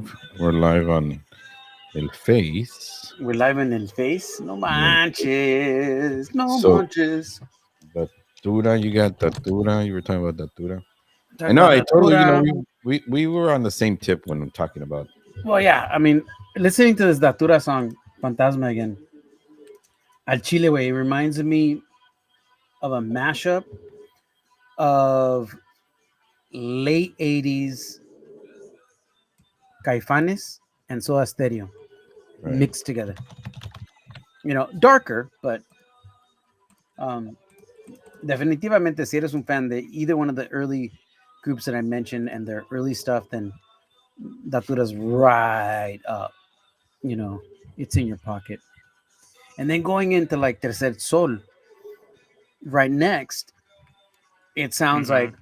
live. We're live on El Face. We're live in El Face. No Yeah. manches. No So manches. Datura, you got Datura. You were talking about Datura. I Talking know. about I totally. Datura. We were on the same tip when I'm talking about. Well, yeah. I mean, listening to this Datura song, Fantasma again, Al Chile way, it reminds me of a mashup of late 80s Caifanes and Soda Stereo Right. mixed together. Darker, but um, definitivamente, si eres un fan de either one of the early groups that I mentioned and their early stuff, then Datura's right up. It's in your pocket. And then going into like Tercer Sol, right next, it sounds Mm-hmm. like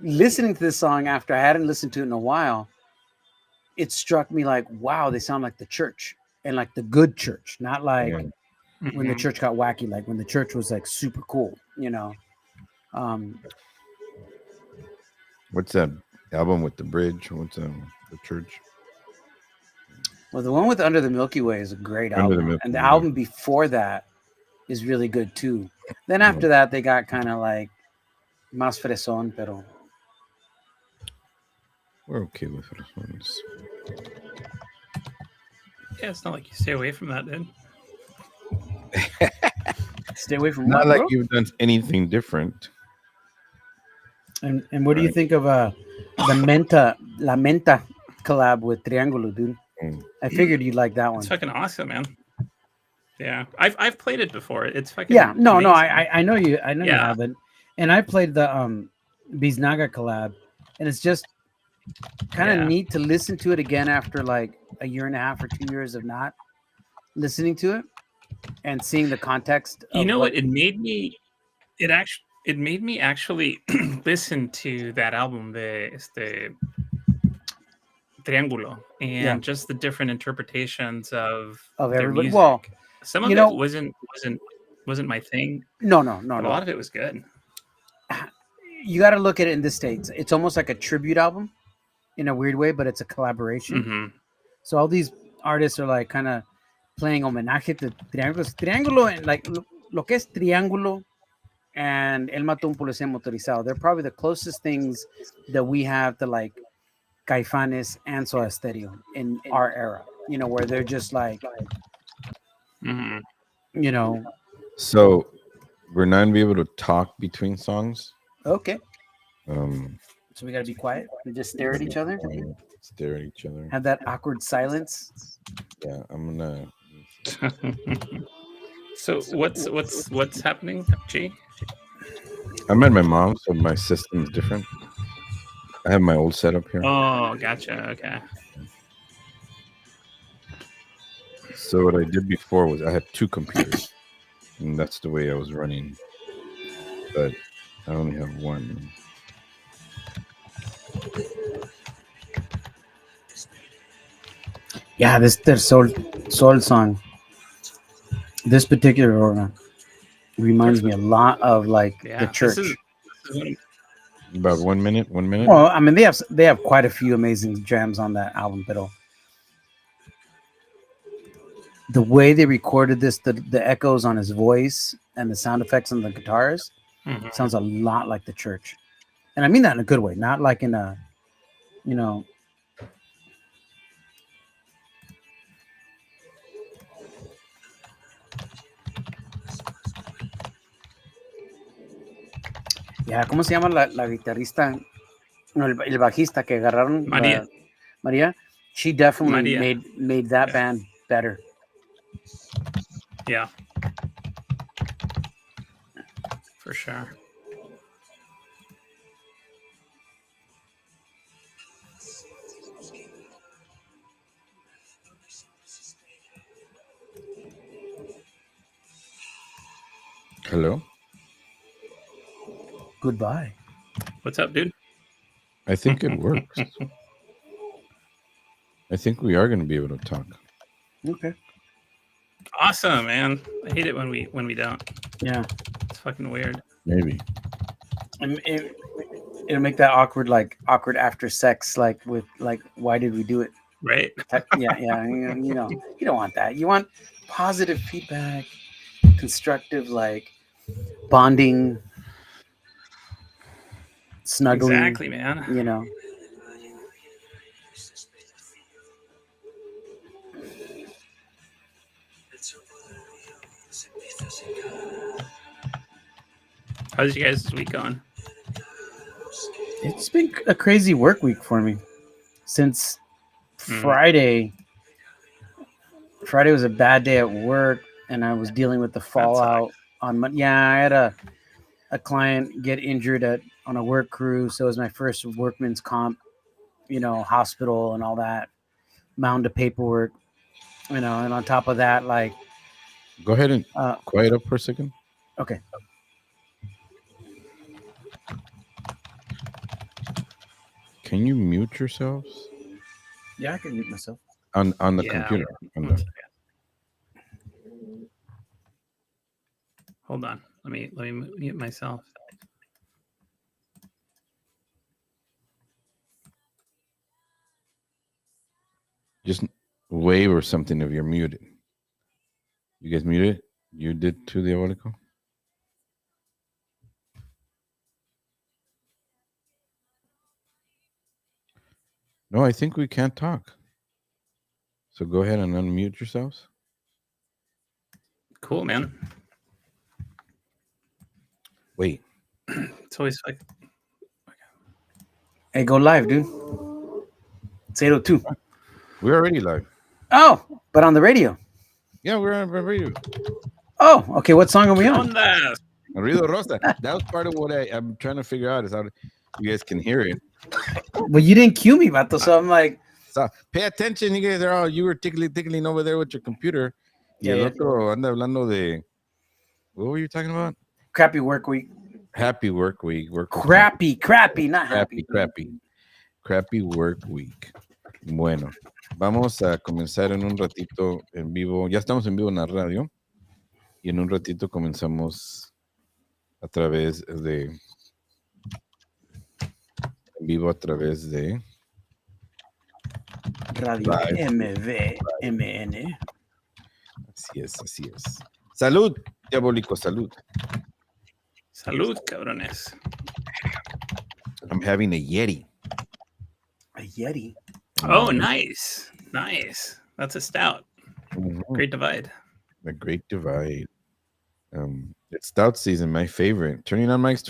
listening to this song after I hadn't listened to it in a while, it struck me like, wow, they sound like the church and like the good church, not like Yeah. when the Mhm. church got wacky, like when the church was like super cool. Um, What's that album with the bridge? What's the church? well, the one with Under the Milky Way is a great Under the album, Milky and the Way. album before that is really good too. Then after that, they got kind of like más fresón, pero We're okay with those ones. Yeah, it's not like you stay away from that, dude. stay away from Not what, like bro? you've done anything different. And what do you Right. think of La Menta collab with Triángulo, dude? Mm. I figured you'd like that one. It's fucking awesome, man. Yeah, I've played it before. It's fucking Yeah, no, amazing. I know you you Yeah. haven't. And I played the Biznaga collab, and it's just kind of Yeah. neat to listen to it again after like a year and a half or 2 years of not listening to it and seeing the context. You of know what? It made me actually listen to that album, the Triángulo, and Yeah. just the different interpretations of Of their everybody. music. Well, Some of you it know- wasn't my thing, No, but a lot of it was good. You got to look at it in the States. It's almost like a tribute album in a weird way, but it's a collaboration. Hmm. So all these artists are like kind of playing homenaje to Triángulo and like lo que es Triángulo and El Mató un Policía Motorizado. They're probably the closest things that we have to like Caifanes and Soda Stereo in our era. Where they're just like, Hmm. So we're not gonna be able to talk between songs. Okay. Um, So we got to be quiet and just stare at each other. Stare at each other. Have that awkward silence. Yeah, I'm gonna. So what's happening, G? I'm at my mom's, so my system's different. I have my old setup here. Oh, gotcha. Okay. So what I did before was I had two computers, and that's the way I was running. But I only have one. Yeah, this their soul song. This particular organ reminds me a lot of like Yeah. the church. This is one of- About 1 minute. 1 minute. Well, I mean they have quite a few amazing jams on that album, but the way they recorded this, the echoes on his voice and the sound effects on the guitars Mhm. sounds a lot like the church. And I mean that in a good way, not like in a, you know. Yeah, ¿cómo se llama la guitarrista? No, el bajista que agarraron. María. María. She definitely María. made that Yeah. band better. Yeah. For sure. Hello. Goodbye. What's up, dude? I think it works. I think we are going to be able to talk. Okay. Awesome, man. I hate it when we don't. Yeah. It's fucking weird. Maybe. And it'll make that awkward after sex, like with like, why did we do it? Right. Yeah, you know, you don't want that. You want positive feedback, constructive, like bonding, snuggling. Exactly, man. You know, How's you guys' week going? it's been a crazy work week for me since Friday. Friday was a bad day at work, and I was dealing with the fallout on Monday. Yeah, I had a client get injured on a work crew, so it was my first workman's comp, hospital and all that, mound of paperwork, and on top of that, like, Go ahead and quiet up for a second. okay. Can you mute yourselves Yeah, I can mute myself. on the computer? Hold on. Let me mute myself. Just wave or something if you're muted. You guys muted? You did too, Diabolico? No, I think we can't talk. So go ahead and unmute yourselves. Cool, man. Wait. It's always like, Hey, go live, dude. It's 8:02. We're already live. Oh, but on the radio. Yeah, we're on radio. Oh, okay. What song are we on? Rio Rosa. That was part of what I'm trying to figure out, is how you guys can hear it. Well, you didn't cue me, Vato, so I'm like, so pay attention. You guys are all, you were tickling over there with your computer. Yeah, y el otro anda hablando de, what were you talking about? Crappy work week. Happy work week. Crappy, not happy. Crappy work week. Bueno, vamos a comenzar en un ratito en vivo. Ya estamos en vivo en la radio. Y en un ratito comenzamos a través de... En vivo a través de... Radio MVMN. Así es. Salud, Diabólico, salud. Salud, cabrones. I'm having a Yeti. A Yeti? Oh, nice. That's a stout. Mm-hmm. Great divide. The Great Divide. It's stout season, my favorite. Turning on mics.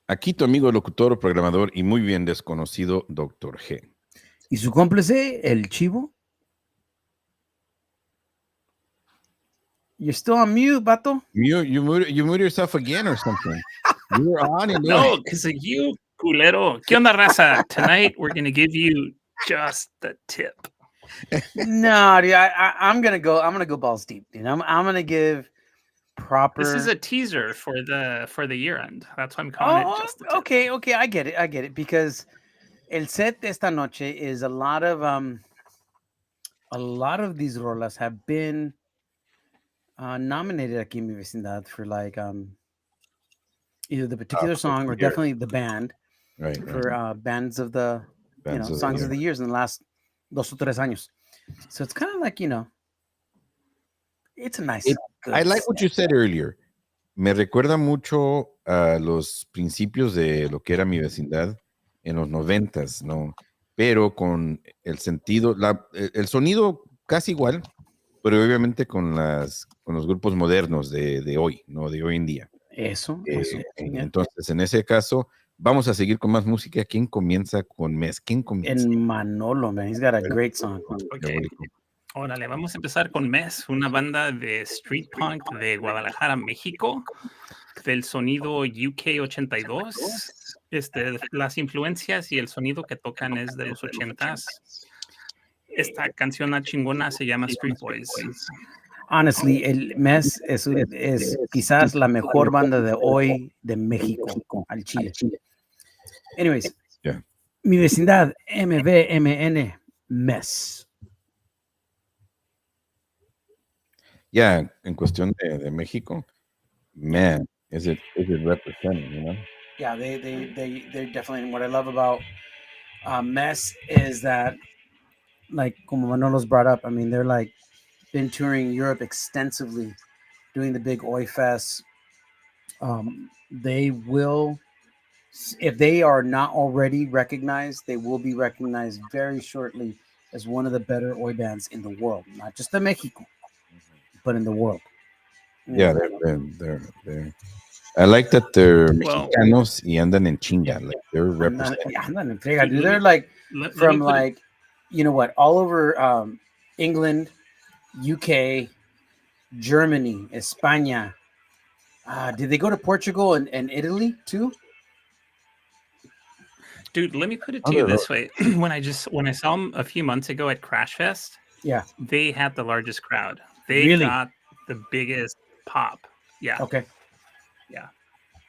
Aquí tu amigo locutor, programador y muy bien desconocido Dr. G. ¿Y su cómplice, el chivo? You're still on mute, Vato. You mute yourself again or something. You were on and no, because of you, culero. ¿Qué onda, raza? Tonight we're gonna give you just the tip. No, dude, I'm gonna go balls deep, dude. I'm gonna give proper. This is a teaser for the year end. That's why I'm calling it just the tip. Okay, I get it because el set de esta noche is a lot of these rolas have been nominated aquí en mi vecindad for like either the particular song or definitely the band, right, for bands of the songs of the years in the last 2 o 3 años. So it's kind of like, it's a nice. I like what you said earlier. Me recuerda mucho a los principios de lo que era mi vecindad en los 90s, ¿no? Pero con el sentido, el sonido casi igual, pero obviamente con los grupos modernos de hoy, ¿no? De hoy en día. Eso. Entonces, en ese caso, vamos a seguir con más música. ¿Quién comienza con Mes? ¿Quién comienza? En Manolo, man. He's got a great song. Okay. Órale, vamos a empezar con Mes, una banda de street punk de Guadalajara, México, del sonido UK 82. Las influencias y el sonido que tocan es de los 80s. Esta canción chingona se llama Street Boys. Honestly, el Mes es quizás la mejor banda de hoy de México al Chile. Anyways, mi vecindad, MVMN, Mes. yeah, en cuestión de México, man, is it representing, you know? Yeah, they're definitely. What I love about Mess is that, like, como Manolo's brought up, I mean, they're like been touring Europe extensively, doing the big Oi Fest. They will, if they are not already recognized, they will be recognized very shortly as one of the better Oi bands in the world, not just in Mexico, but in the world. Yeah, they're I like that they're Well, Mexicanos y andan en chinga. Like they're representing. Andan en friega, dude, dude. let They're me like let me from put it. like, you know what, all over England, UK, Germany, España. Did they go to Portugal and Italy too? Dude, let me put it Oh, to you they're this way: when I saw them a few months ago at Crash Fest, Yeah. they had the largest crowd. They Really? got the biggest pop. Yeah, Okay. yeah.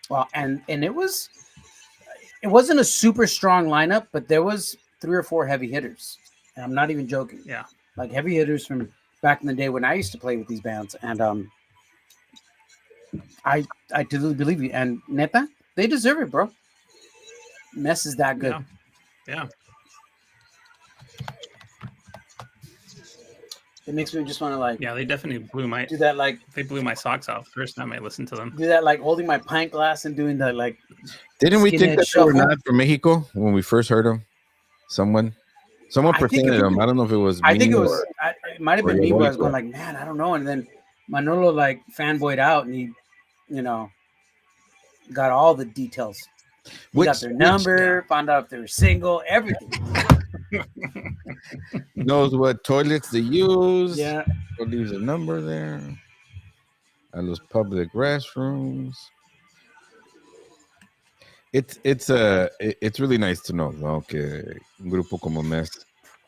Well, and it wasn't a super strong lineup, but there was 3 or 4 heavy hitters. And I'm not even joking. Yeah. Like heavy hitters from back in the day when I used to play with these bands. And I totally believe you. And neta, they deserve it, bro. Mess is that good. Yeah. It makes me just want to like Yeah, they definitely blew my do that, like they blew my socks off the first time I listened to them. do that, like holding my pint glass and doing the like. Didn't we think Skinhead that they were shuffle. not from Mexico when we first heard them? Someone I think presented it- them. I don't know if it was I me think it was. or It might have or been me where I was Diabolico. going like, man, I don't know. And then Manolo like fanboyed out, and he, you know, got all the details. He got their number, found out if they were single, everything. knows what toilets they use. Yeah. Or leaves a number there. At those public restrooms. It's really nice to know, ¿no? Que un grupo como Mess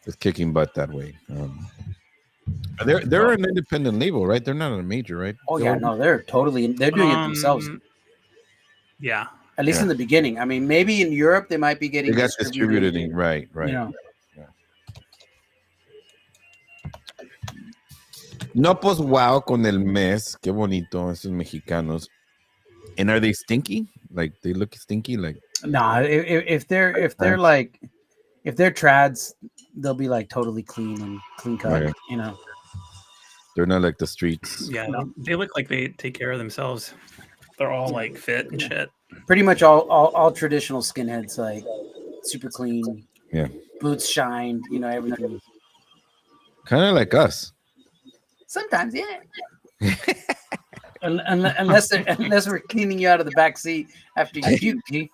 is kicking butt that way. They're an independent label, right? They're not a major, right? Oh yeah, no, they're doing it themselves. Yeah. At least in the beginning. I mean, maybe in Europe they might be getting They got distributed, right. You know. No, pues wow, con el Mes, qué bonito, esos mexicanos. And are they stinky? Like they look stinky, like Nah, if they're like if they're trads, they'll be like totally clean and clean cut. Right. You know, they're not like the streets. Yeah, they look like they take care of themselves. They're all like fit and shit. pretty much all traditional skinheads, like super clean. Yeah. Boots shined. You know, everything. Kind of like us. Sometimes, yeah. unless we're cleaning you out of the back seat after you puke.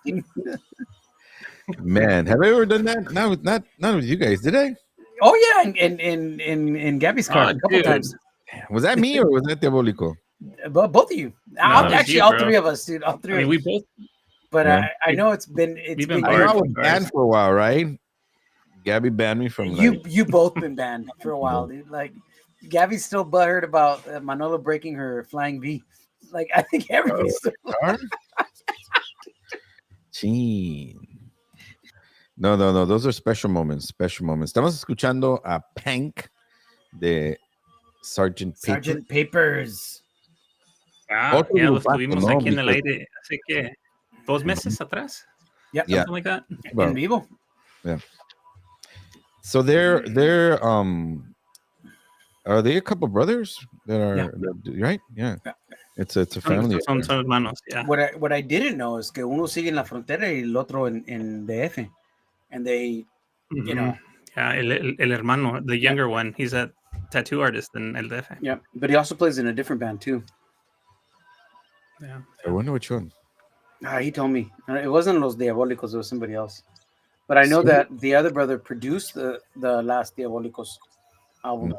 Man, have I ever done that? Not with you guys, did I? Oh yeah, in Gabby's car a couple dude. times. Was that me or was that Diabolico? But both of you, actually, all 3 of us, dude. All 3. I mean, we both. But Yeah. I know it's been been I barred. was banned for a while, right? Gabby banned me from you both been banned for a while, dude. Like Gabby's still butthurt about Manolo breaking her flying V. Like I think everybody's still. Chin. No. Those are special moments. Special moments. Estamos escuchando a Pank de Sgt. Papers. Ah, Otro ya lo grupazo, estuvimos ¿no? aquí en el aire hace que 2 meses atrás. Yeah. Something like that. Well, En vivo. yeah. So they're are they a couple brothers that are right? Yeah. It's a family. Son hermanos, yeah. What I didn't know is que uno sigue en la frontera y el otro en DF, and they, you know. Yeah, el hermano, the younger one, he's a tattoo artist in El DF. Yeah, but he also plays in a different band too. Yeah. I wonder which one. He told me it wasn't Los Diabólicos; it was somebody else. But I know that the other brother produced the last Diabólicos album,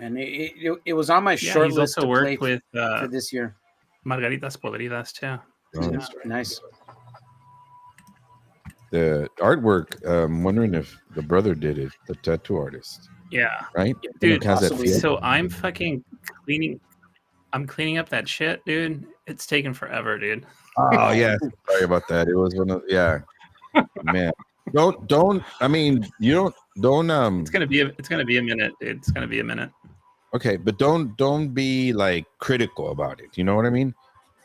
and it was on my short he's list also to worked play with for this year. Margaritas Podridas too. Oh, Nice. The artwork. I'm wondering if the brother did it, the tattoo artist. Yeah, Right, dude. Has that feel. So I'm fucking cleaning. I'm cleaning up that shit, dude. It's taken forever, dude. Oh yeah, sorry about that. It was one of man. Don't. I mean, you don't. It's gonna be a minute, dude. It's gonna be a minute. Okay, but don't be like critical about it. You know what I mean?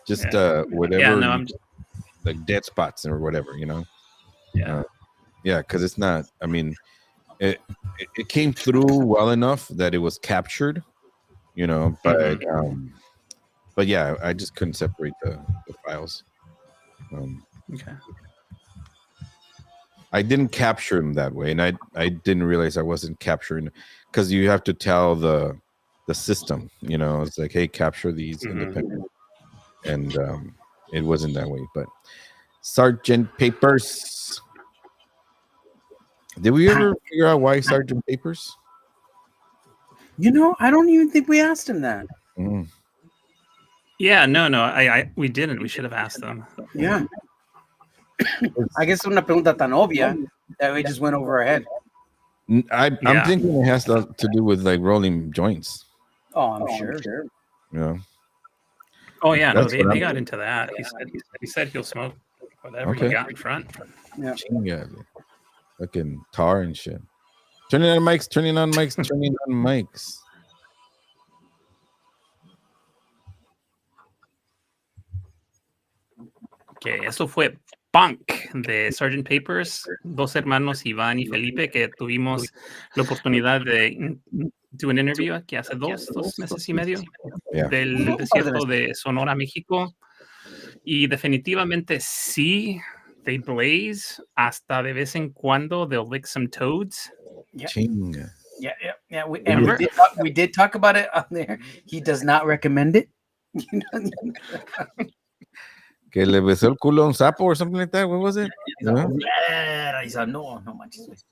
Just whatever, Yeah, no, I'm like dead spots or whatever. You know? yeah. Yeah, because it's not. I mean, it came through well enough that it was captured. You know, but yeah, I just couldn't separate the files. Okay. I didn't capture them that way, and I didn't realize I wasn't capturing because you have to tell the system. You know, it's like, hey, capture these independent, and it wasn't that way. But Sergeant Papers. Did we ever figure out why Sergeant Papers? You know, I don't even think we asked him that. Mm. Yeah, no, we didn't. We should have asked them. Yeah. I guess una pregunta tan obvia that we just went over our head. I'm Yeah. thinking it has to do with like rolling joints. Oh, I'm sure. You know, Oh yeah, no, That's what they I'm got into that. He said he'll smoke whatever you got in front. Yeah. yeah, fucking tar and shit. Turning on mics, turning on mics, turning on mics. Que eso fue Punk de Sgt. Papers, dos hermanos Iván y Felipe que tuvimos la oportunidad de do an interview aquí hace dos meses y medio del desierto de Sonora, México, y definitivamente sí, they blaze hasta de vez en cuando they'll lick some toads. Chinga. Yeah. We did talk about it on there. He does not recommend it. Que le besó el culo a un sapo or something like that. What was it? He's like, no manches.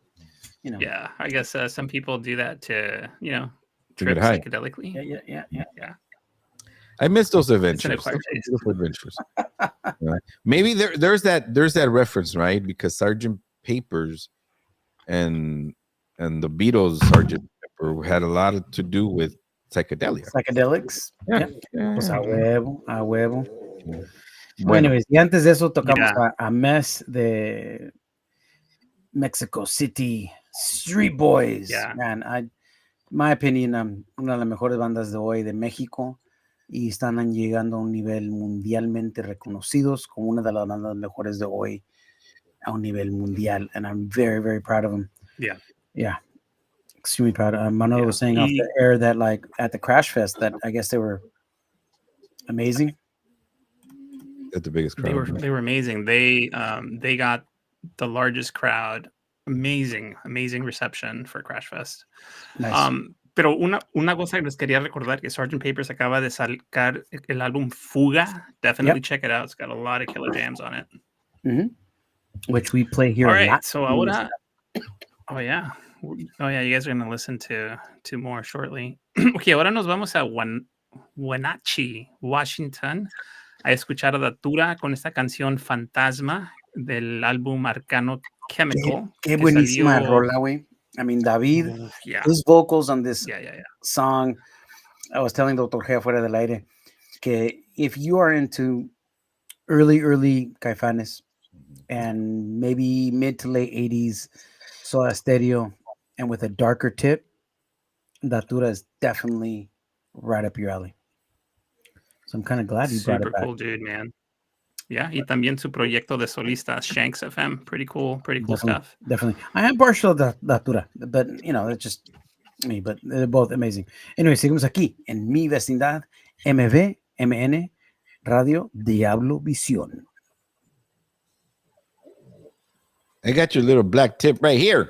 You know. Yeah, I guess some people do that to, you know, To trip get high. psychedelically. Yeah. I miss those adventures. It's an acquired taste. Beautiful adventures. Maybe there's that reference, right? Because Sergeant Papers and the Beatles, Sergeant Pepper, had a lot to do with psychedelia. Psychedelics. Yeah. Pues a huevo. Yeah. Bueno, y antes de eso tocamos a Mess de Mexico City, Street Boys. Yeah. Man, my opinion, una de las mejores bandas de hoy de México y están llegando a un nivel mundialmente reconocidos como una de las bandas mejores de hoy a un nivel mundial, and I'm very, very proud of them. Yeah, extremely proud. Manuel was saying off the air that like at the Crash Fest that I guess they were amazing. At the biggest crowd. They were amazing. They got the largest crowd. Amazing reception for Crash Fest. Nice. Pero una cosa que les quería recordar que Sgt. Papers acaba de sacar el álbum Fuga. Definitely check it out. It's got a lot of killer jams on it. Mm-hmm. Which we play here. All right, so ahora. Oh yeah, you guys are gonna listen to more shortly. Okay, ahora nos vamos a Wenatchee, Washington, a escuchar a Datura con esta canción Fantasma del álbum Arcano Chemical. Qué buenísima rola, güey. I mean, David, his vocals on this song. I was telling Dr. G afuera del aire que if you are into early Caifanes and maybe mid to late 80s Soda Stereo and with a darker tip, Datura is definitely right up your alley. So I'm kind of glad you brought it back. Super cool dude, man. Yeah, y también su proyecto de solista, Shanks FM. Pretty cool stuff. Definitely. I am partial to Datura, but you know, it's just me, but they're both amazing. Anyway, seguimos aquí en Mi Vecindad, MN, Radio Diablo Visión. I got your little black tip right here.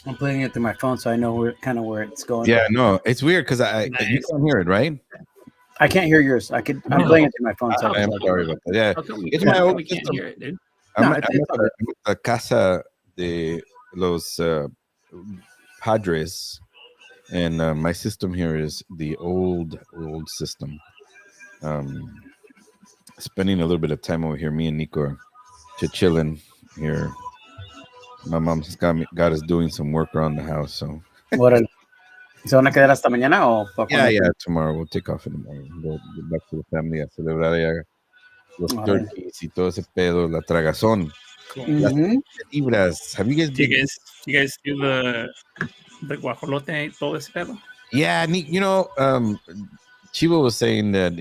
I'm playing it through my phone, so I know where it's going. Yeah, no, it's weird because you can't hear it, right? I can't hear yours. I'm playing it through my phone. So I'm sorry about that. Yeah, it's my own. We can't hear it, dude. I'm at the casa de los Padres, and my system here is the old system. Spending a little bit of time over here, me and Nico are chilling here. My mom's got us doing some work around the house, so. Órale. ¿Se van a quedar hasta mañana o? Yeah, tomorrow we'll take off in the morning. Go back to the family a celebrar ya los turkeys y todo ese pedo, la tragazón. Cool. Las Mhm. libras. Have you guys Do been? you guys do the guajolote, todo ese pedo? Yeah, Chivo was saying that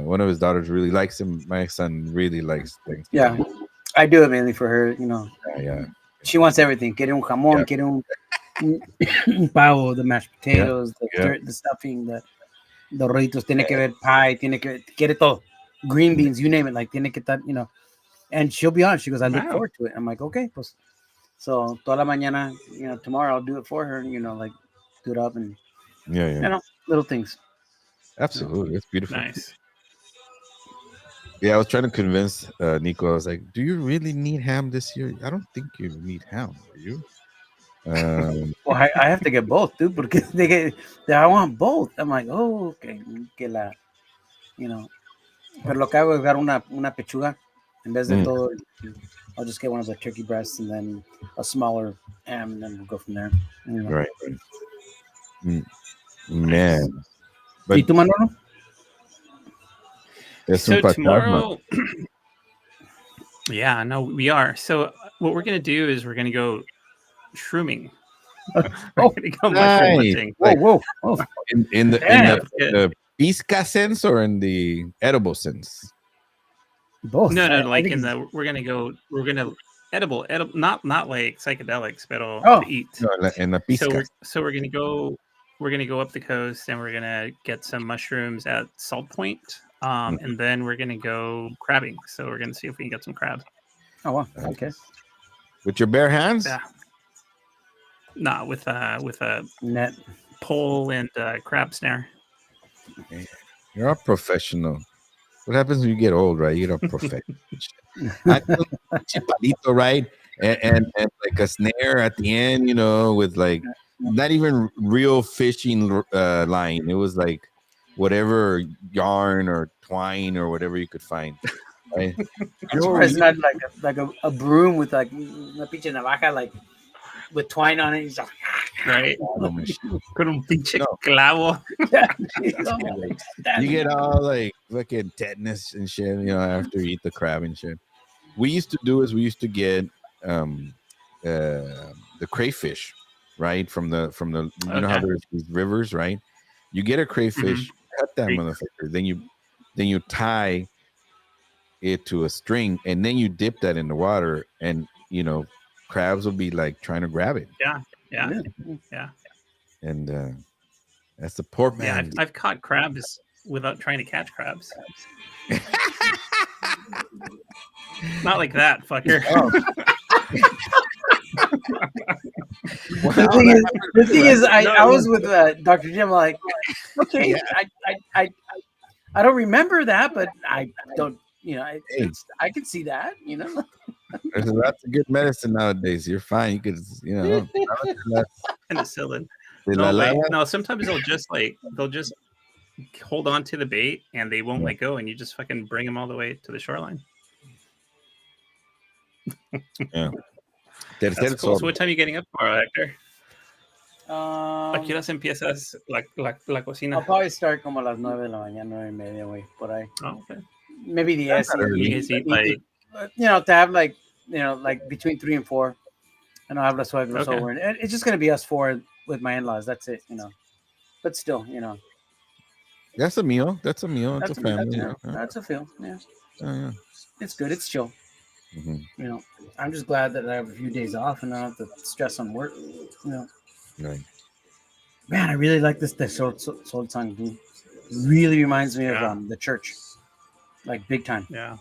one of his daughters really likes him. My son really likes Yeah, Thanksgiving. I do it mainly for her. You know, Yeah, she wants everything. Quiere un yeah, jamón, quiere un pavo, the mashed yeah, potatoes, yeah. the stuffing, the rollitos. Tiene que ver pie. Quiere todo. Green beans, you name it. Like tiene que estar, you know. And she'll be honest. She goes, I look Wow. forward to it. I'm like, okay, pues. So toda la mañana, you know, tomorrow I'll do it for her. You know, like do it up and Yeah. you know, little things. Absolutely, it's beautiful. Nice. Yeah, I was trying to convince Nico. I was like, "Do you really need ham this year? I don't think you need ham, do you?" Well, I have to get both, dude, porque I want both. I'm like, oh, okay, you know. Pero lo que hago es dar una pechuga en vez de Mm. todo. I'll just get one of the turkey breasts and then a smaller ham, and then we'll go from there. You know. Right. Mm, Nice. man, but ¿Y tú, Manolo? there's So some fantasma. tomorrow, yeah, no, we are. So what we're gonna do is we're gonna go shrooming. We're Oh, gonna go mushroom Nice. hunting. whoa, whoa, oh, In damn. the pizca sense or in the edible sense? Both. No, I like think in it's- we're gonna edible, not like psychedelics, but Oh. to eat. No, in the pizca. So we're gonna go up the coast and we're gonna get some mushrooms at Salt Point, and then we're gonna go crabbing. So we're gonna see if we can get some crab. Oh, wow. Okay. With your bare hands? Yeah. Not with a Net. pole and crab snare. You're a professional. What happens when you get old, right? You get a professional. I feel chipalito, right? And like a snare at the end, with like not even real fishing line. It was like whatever yarn or twine or whatever you could find. Right? I'm surprised it's not like a broom with like una pinche navaja, like with twine on it. He's like, Right. Oh, my shit. Con un pinche No. clavo. You get all like fucking tetanus and shit, after you eat the crab and shit. We used to get the crayfish, right? From the you know how Okay. there's these rivers, right? You get a crayfish, cut that Creek. motherfucker, then you tie it to a string, and then you dip that in the water, and crabs will be like trying to grab it. Yeah. And that's the poor Yeah, man. I've caught crabs without trying to catch crabs. Not like that, fucker. The thing is, I was with Dr. Jim. Like, okay, I don't remember that, but I don't. I can see that. There's lots of good medicine nowadays. You're fine. You could, Penicillin. de No, la but lava. no, sometimes they'll just hold on to the bait and they won't let go, and you just fucking bring them all the way to the shoreline. Yeah. That's cool. So what time are you getting up tomorrow, Hector? ¿A qué I'll horas empiezas la cocina? probably start como a las 9 de la mañana, 9:30, güey, por ahí. Oh, okay. Maybe the S. You guys eat like To have like between 3 and 4, and I'll have the suegros Okay. over. And it's just gonna be us four with my in-laws. That's it, But still, That's a meal. That's a meal. It's a family. That's a feel. Yeah, Yeah. it's good. It's chill. Mm-hmm. I'm just glad that I have a few days off and I don't have to stress on work. Right. Man, I really like this. The Soul Song, dude. Really reminds me Yeah. of the church, like big time. yeah.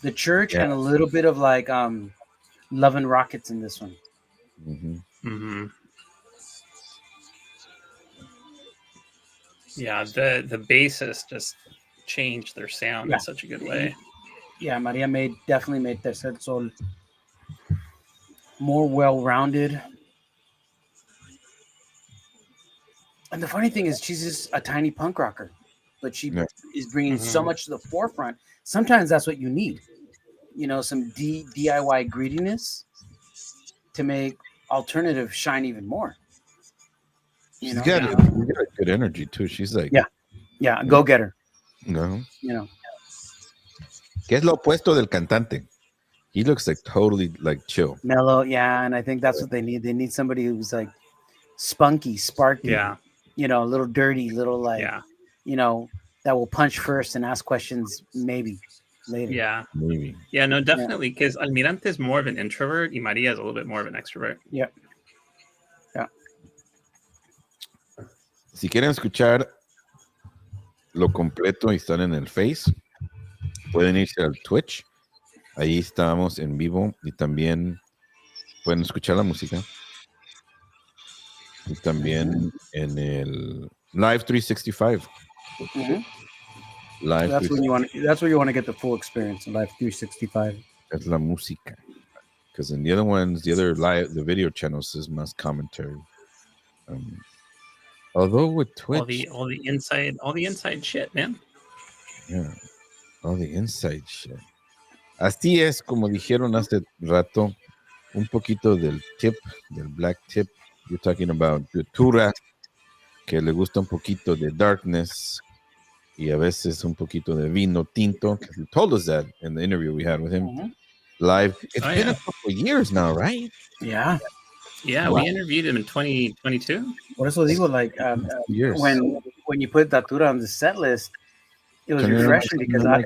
The church Yeah. and a little bit of like Love and Rockets in this one. Mm-hmm. Mm-hmm. Yeah, the bassists just changed their sound in such a good way. Yeah, Maria definitely made Tercer Sol more well-rounded. And the funny thing is, she's just a tiny punk rocker, but she is bringing so much to the forefront. Sometimes that's what you need, some DIY greediness to make alternative shine even more. She's got a good energy too. She's like, go get her. No. You know, ¿Qué es lo opuesto del cantante? He looks like totally like chill. mellow. Yeah, and I think that's what they need. They need somebody who's like spunky, sparky, Yeah. you know, a little dirty, little like, Yeah. you know, that will punch first and ask questions maybe later. Yeah. Maybe. Yeah, no, definitely. Because Almirante is more of an introvert y Maria is a little bit more of an extrovert. Yeah. Yeah. Si quieren escuchar lo completo y están en el Face, pueden irse al Twitch. Ahí estamos en vivo y también pueden escuchar la música. Y también en el Live 365. Mhm. Live That's when 365 you want. That's where you want to get the full experience. Live 365. es la música. Because in the other ones, the other live, the video channels is más commentary. Although with Twitch, All the inside shit, man. yeah, all the inside shit. Así es como dijeron hace rato, un poquito del tip, del black tip. You're talking about Tura, que le gusta un poquito de darkness y a veces un poquito de vino tinto. Because he told us that in the interview we had with him live. It's been a couple of years now, right? Yeah. Yeah, Wow. we interviewed him in 2022. Por eso digo, like, Years. when you put Datura on the set list, it was Turn it on, refreshing turn because it on.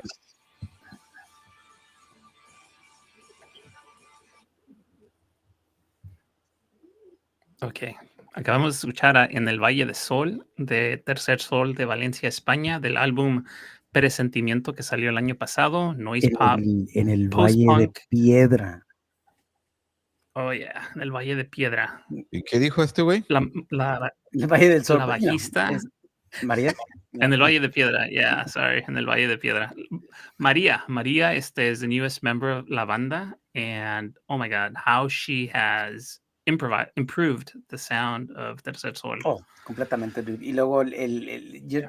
Ok. Acabamos de escuchar a En el Valle de Sol, de Tercer Sol de Valencia, España, del álbum Presentimiento que salió el año pasado, Noise Pop, en el Valle de Post-Punk. Piedra. Oh, yeah, en el Valle de Piedra. ¿Y qué dijo este güey? El Valle del Sol. La bajista. María. En el Valle de Piedra, yeah, sorry, en el Valle de Piedra. María is the newest member of la banda, and oh my God, how she has improved the sound of Tercer Sol. Oh, completamente, dude. Y luego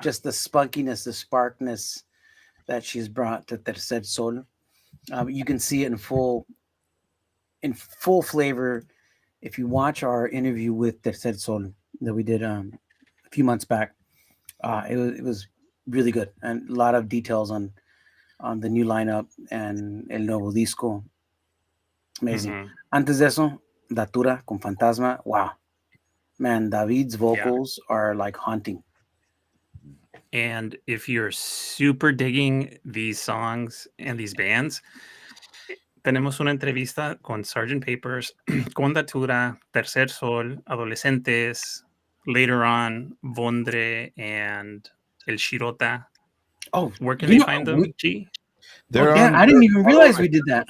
just the spunkiness, the sparkness that she's brought to Tercer Sol. You can see it in full flavor if you watch our interview with Tercer Sol that we did a few months back. It was really good, and a lot of details on the new lineup and el nuevo disco. Amazing. Mhm. Antes de eso, Datura con Fantasma. Wow, man, David's vocals are like haunting. And if you're super digging these songs and these bands, tenemos una entrevista con Sgt. Papers, con Datura, Tercer Sol, Adolescentes, later on, Vondre, and El Shirota. Oh, Where can they find them, G? I didn't even realize we did that.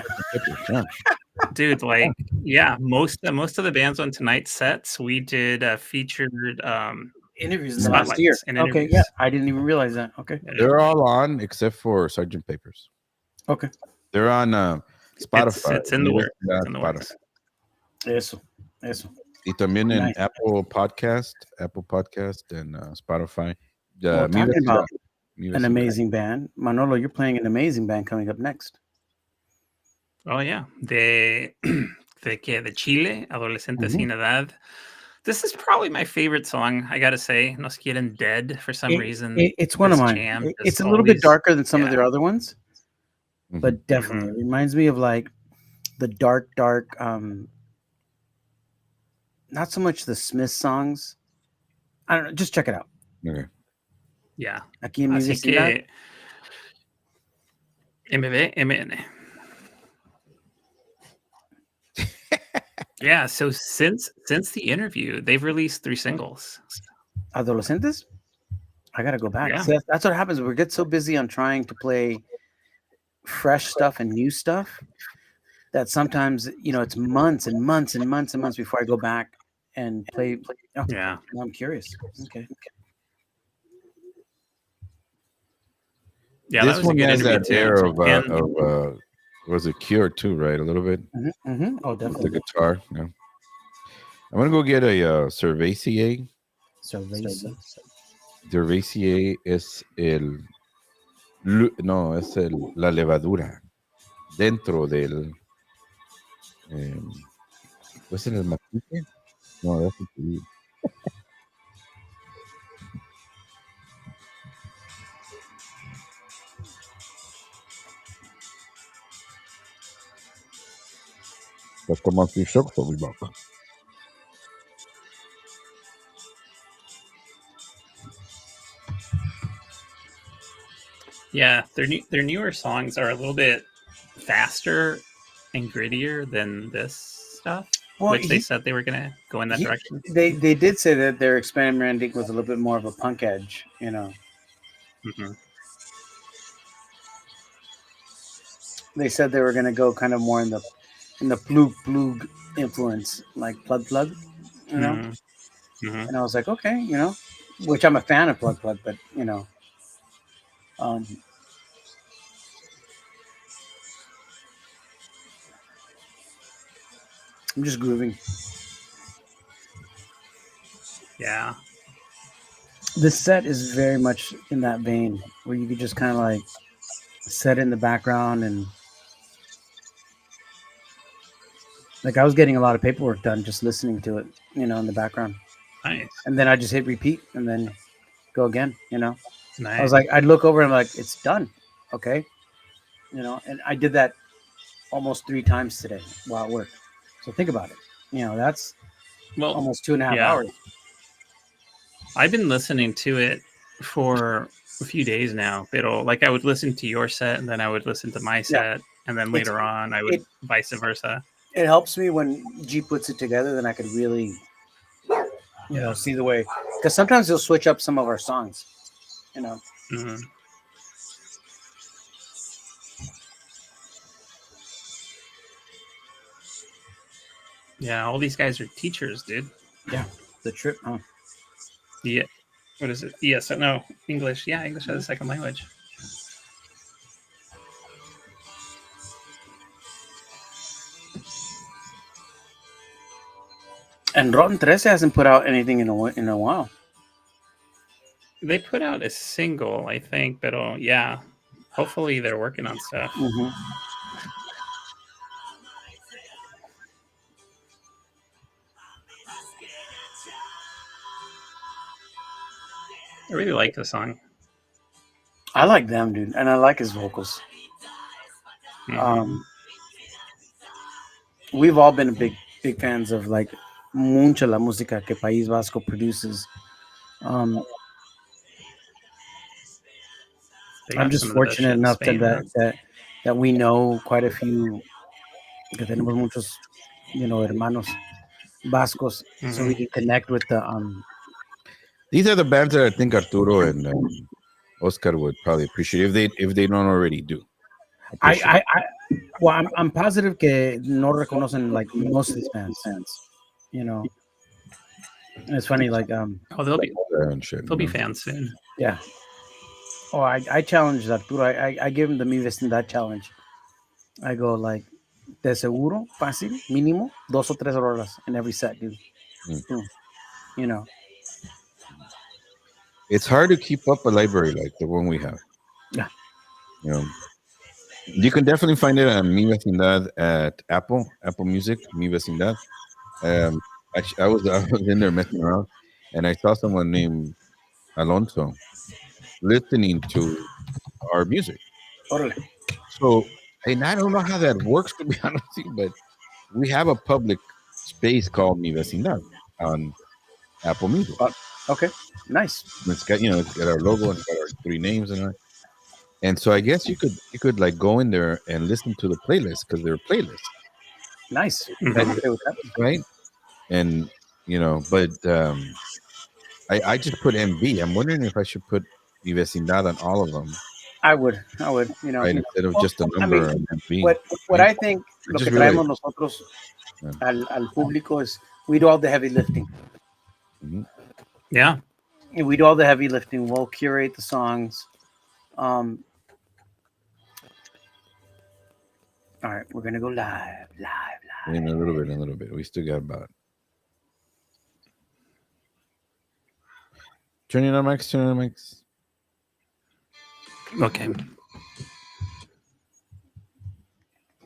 Dude, like, yeah, most of the bands on tonight's sets, we did featured interviews in the last year. Okay, yeah, I didn't even realize that. Okay, they're all on except for Sgt. Papers. Okay, they're on Spotify. It's in the works. It's in the works. Eso. Y también en Apple Podcast, and Spotify. Talking about an amazing band, Manolo, you're playing an amazing band coming up next. Oh yeah, de Chile, Adolescentes sin Edad. This is probably my favorite song, I gotta say. Nos Quieren Dead for some reason. It's one of mine. It's a little bit darker than some of their other ones, but definitely it reminds me of like the dark, not so much the Smith songs. I don't know. Just check it out. Okay. Yeah. Aquí en mi vecindad. MBMN. Yeah, so since the interview, they've released 3 singles. Adolescentes? I gotta go back. Yeah. See, that's what happens. We get so busy on trying to play fresh stuff and new stuff that sometimes, it's months and months and months and months before I go back and play. Oh, yeah. Now I'm curious. Okay. Yeah, this that was one a good has interview that air of was a Cure too, right? A little bit. Oh, definitely. With the guitar. Yeah. I'm gonna go get a Cervaisier. Cervaisier es la levadura dentro del. ¿Es en el maquillaje? No, es el Hasta más y sexo, mi vaca. Yeah, their newer songs are a little bit faster and grittier than this stuff, Well, which they said they were gonna go in that direction. They did say that they're experimenting with a little bit more of a punk edge, you know. Mhm. They said they were gonna go kind of more in the plug influence, like plug, you know. Mhm. Mhm. And I was like, okay, you know, which I'm a fan of plug, but you know, um, I'm just grooving. Yeah. This set is very much in that vein where you could just kind of like set in the background and like I was getting a lot of paperwork done just listening to it, you know, in the background. Nice. And then I just hit repeat and then go again, you know. Nice. I was like, I'd look over and I'm like, it's done. Okay. You know, and I did that almost 3 times today while at work. So think about it. You know, that's almost 2.5 hours. I've been listening to it for a few days now, pero like I would listen to your set and then I would listen to my set and then later on I would vice versa. It helps me when G puts it together, then I could really, you know, see the way, because sometimes he'll switch up some of our songs, you know. Mhm. Yeah, all these guys are teachers, dude. Yeah, the trip, huh? Yeah. What is it? Yes, no, English. Yeah, English as a second language. And Rotten 13 hasn't put out anything in a while. They put out a single, I think, but yeah, hopefully they're working on stuff. Mm-hmm. I really like the song. I like them, dude, and I like his vocals. Mm-hmm. We've all been big fans of like mucha la música que País Vasco produces. I'm just fortunate enough that we know quite a few, que tenemos muchos, you know, hermanos vascos, so we can connect with the. These are the bands that I think Arturo and Oscar would probably appreciate if they don't already do. Well, I'm positive que no reconocen like most of these bands, you know. And it's funny, like they'll be fans soon. Yeah. Oh, I challenge Arturo. I give him the Mi Vecindad challenge. I go like, de seguro, fácil, mínimo, 2 o 3 horas in every set, dude. You know. It's hard to keep up a library like the one we have. Yeah. You know, you can definitely find it on Mi Vecindad at Apple Music, Mi Vecindad. I was in there messing around, and I saw someone named Alonso listening to our music. Orale. So, and I don't know how that works, to be honest with you, but we have a public space called Mi Vecindad on Apple Music. Okay, nice. It's got it's got our logo and it's got our 3 names and so I guess you could like go in there and listen to the playlist because they're playlists. Nice, right? And but I just put MV. I'm wondering if I should put Mi Vecindad on all of them. I would, you know, right, instead of just a number. I mean, what I think lo que traemos nosotros al público is we do all the heavy lifting. Mm-hmm. Yeah. And we do all the heavy lifting. We'll curate the songs. All right, we're gonna go live. In a little bit. We still got about. Turn on mics.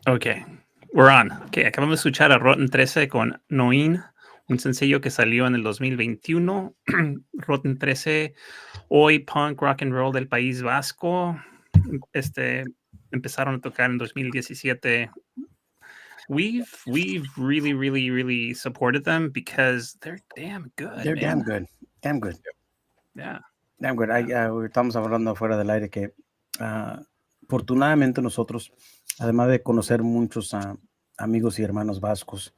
Okay, we're on. Okay, acabamos de escuchar a Rotten 13 con Noin, un sencillo que salió en el 2021. Rotten 13, hoy punk rock and roll del País Vasco. Empezaron a tocar en 2017 we've really supported them because they're damn good. They're man. damn good. Yeah. Damn good. Estamos hablando fuera del aire que afortunadamente nosotros, además de conocer muchos amigos y hermanos vascos,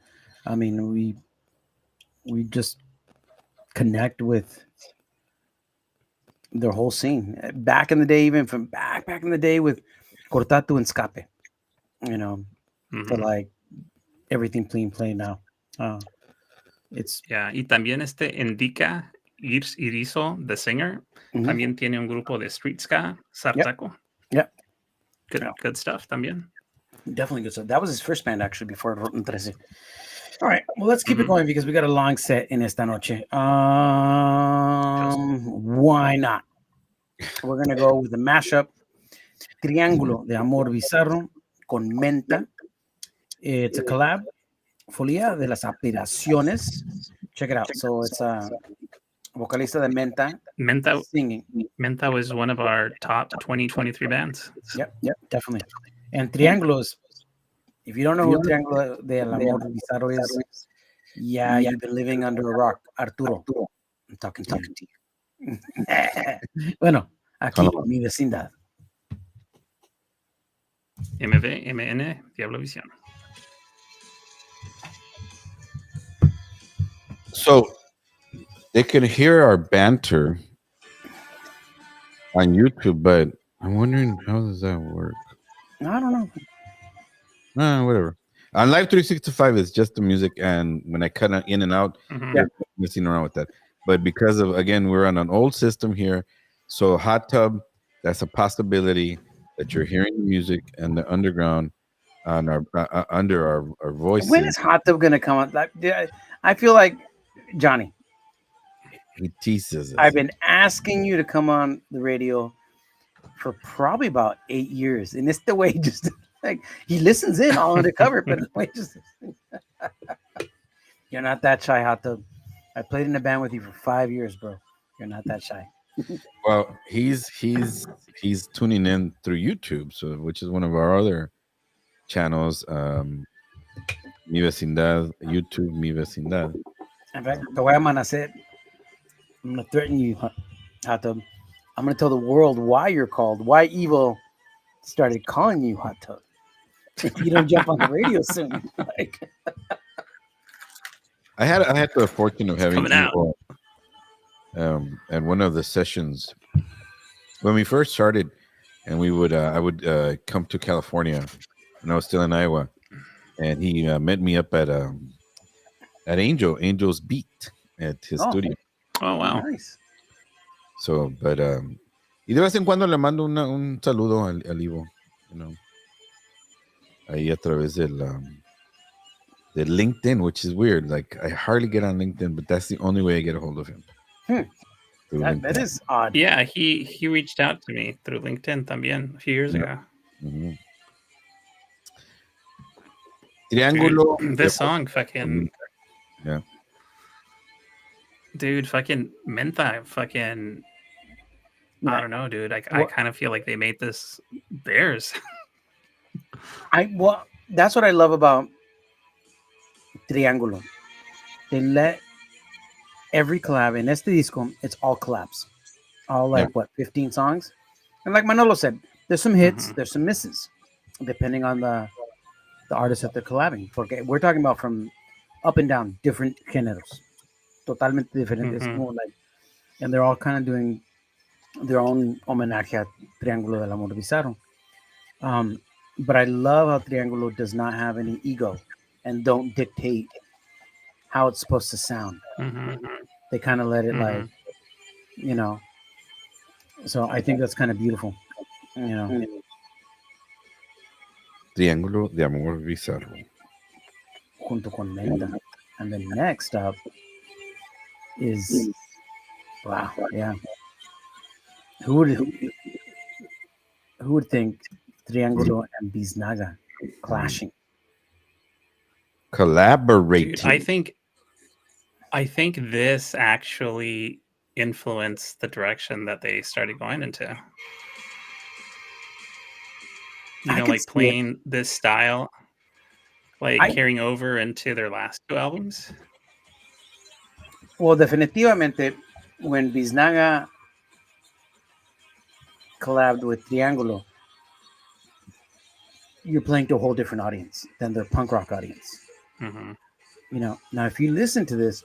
I mean, we just connect with their whole scene. Back in the day, even from back in the day with Cortatu and Scape, you know, to Ujú. like everything play now. It's Yeah, y también Indica Irizo, the singer, Mhm. también tiene un grupo de street ska, Sartaco. Yep. Good stuff también. Definitely good stuff. That was his first band actually before Rotten 13. All right, well, let's keep it Mhm. going because we got a long set in esta noche. Why not? We're gonna go with the mashup Triángulo de Amor Bizarro con Menta. It's a collab. Folia de las Aspiraciones. Check it out. So it's vocalista de Menta Menta singing. Menta was one of our top 2023 bands. Yep, definitely. And Triángulos, if you don't know who Triángulo del Amor Bizarro is, yeah, you've been living under a rock. Arturo, I'm talking to you. Bueno, aquí mi vecindad. MN, Diablovisión. So they can hear our banter on YouTube, but I'm wondering how does that work? I don't know. Whatever. On Live 365, it's just the music, and when I cut in and out, Mhm. we're messing around with that. But because of, again, we're on an old system here, so Hot Tub, that's a possibility that you're hearing the music and the underground on our under our voices. When is Hot Tub gonna come out? I feel like Johnny. He teases us. I've been asking you to come on the radio for probably about 8 years, and it's the way just like he listens in all undercover, but you're not that shy, Hot Tub. I played in a band with you for 5 years, bro. You're not that shy. Well, he's tuning in through YouTube, so which is one of our other channels. Mi Vecindad, YouTube, Mi Vecindad. In fact, the way I'm gonna say it, I'm gonna threaten you, Hot Tub. I'm gonna tell the world why you're called, why Evil started calling you Hot Tub. If you don't jump on the radio soon, like. I had the fortune of having coming out. Evil, at one of the sessions when we first started, and we would I would come to California when I was still in Iowa, and he met me up at Angel's Beat at his studio. Oh, wow. Nice. So, but y de vez en cuando le mando un saludo al Ivo, you know, ahí a través the LinkedIn, which is weird. Like I hardly get on LinkedIn, but that's the only way I get a hold of him. That is odd. Yeah, he reached out to me through LinkedIn también a few years ago. Mm-hmm. Triángulo. Dude, this song fucking. Yeah. Dude, fucking Menta, fucking. I don't know, dude. I kind of feel like they made this theirs. Well, that's what I love about Triángulo. They let every collab in este disco, it's all collabs. All like 15 songs. And like Manolo said, there's some hits, there's some misses, depending on the artist that they're collabing. Porque we're talking about from up and down, different géneros. Totalmente diferentes. More like, and they're all kind of doing their own homenaje a Triángulo del Amor Bizarro. But I love how Triángulo does not have any ego and don't dictate how it's supposed to sound. They kind of let it like, you know. So I think that's kind of beautiful, you know. Triángulo de Amor Bizarro. Junto con Menda. And then next up is, wow, yeah. Who would think Triángulo and Biznaga clashing? Collaborating. Dude, I think this actually influenced the direction that they started going into. You know, like playing this style. like carrying over into their last 2 albums? Well, definitivamente, when Biznaga collabed with Triángulo, you're playing to a whole different audience than their punk rock audience. Mm-hmm. You know, now if you listen to this,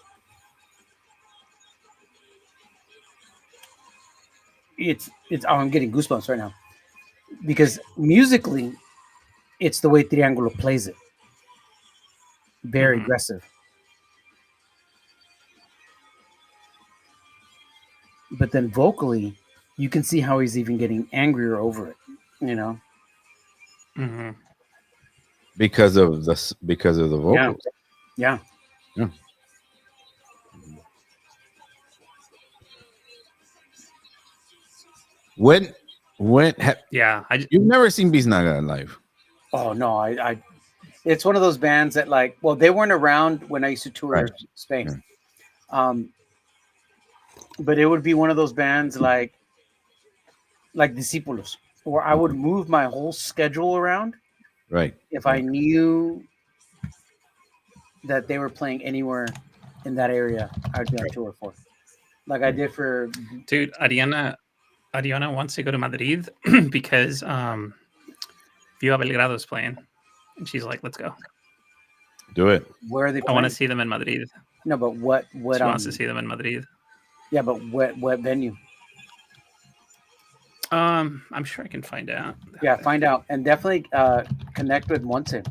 it's oh, I'm getting goosebumps right now because musically, it's the way Triángulo plays it, very aggressive. But then vocally, you can see how he's even getting angrier over it. You know, because of the vocals. Yeah. When you've never seen Biznaga live? Oh no, I it's one of those bands that like, well, they weren't around when I used to tour Spain. But it would be one of those bands like Discípulos, where I would move my whole schedule around. Right. If I knew that they were playing anywhere in that area, I'd be on tour for. Like I did for. Dude, Ariana wants to go to Madrid because Viva Belgrado is playing. And she's like, let's go. Do it. Where are they playing? I want to see them in Madrid. No, but what she wants to see them in Madrid. Yeah, but what venue? I'm sure I can find out. Yeah, find out. And definitely connect with Monte.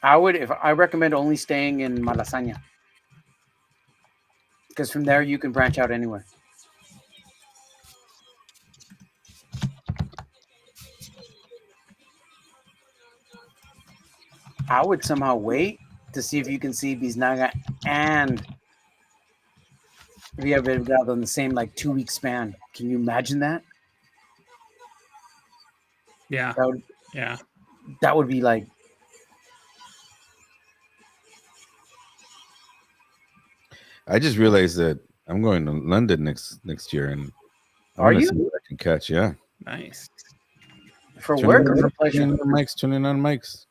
I recommend only staying in Malasaña. Because from there you can branch out anywhere. I would somehow wait to see if you can see Biznaga and Villa Belgrado in the same like 2-week span. Can you imagine that? Yeah. That would be like. I just realized that I'm going to London next year, and are you? See what I can catch. Yeah. Nice. For work or for pleasure? Tuning on mics.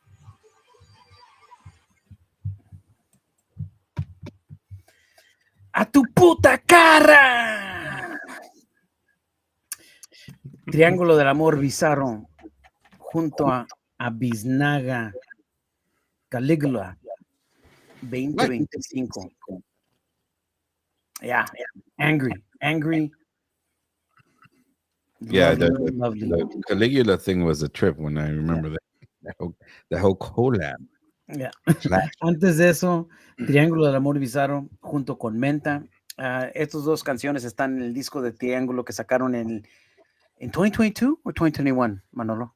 ¡A tu puta cara! Triángulo del Amor Bizarro junto a Biznaga Caligula 2025. Yeah, angry. Yeah, lovely. The Caligula thing was a trip when I remember that whole collab. Yeah. Antes de eso, Triángulo del Amor Bizarro junto con Menta. Estas dos canciones están en el disco de Triángulo que sacaron en 2022 o 2021, Manolo.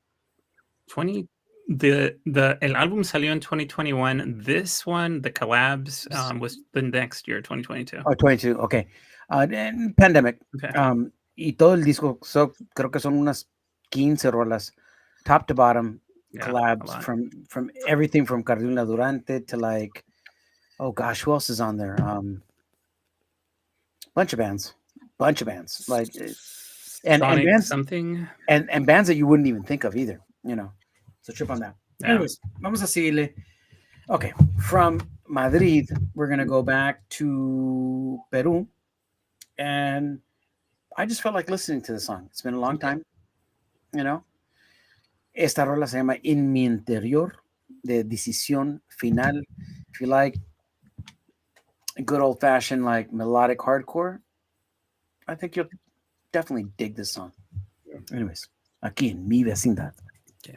El álbum salió en 2021. This one, the collabs, was the next year, 2022. Oh, 22, okay. Pandemic. Okay. Y todo el disco, creo que son unas 15 rolas, top to bottom, collabs from everything from Carolina Durante to like, oh gosh, who else is on there? Bunch of bands, like, and bands something, and bands that you wouldn't even think of either, you know. So trip on that. Yeah. Anyways, vamos a seguirle. Okay, from Madrid, we're gonna go back to Peru, and I just felt like listening to the song. It's been a long time, you know. Esta rola se llama En mi interior, de Decisión Final. If you like good old-fashioned like melodic hardcore, I think you'll definitely dig this song. Anyways, aquí en mi vecindad. Okay.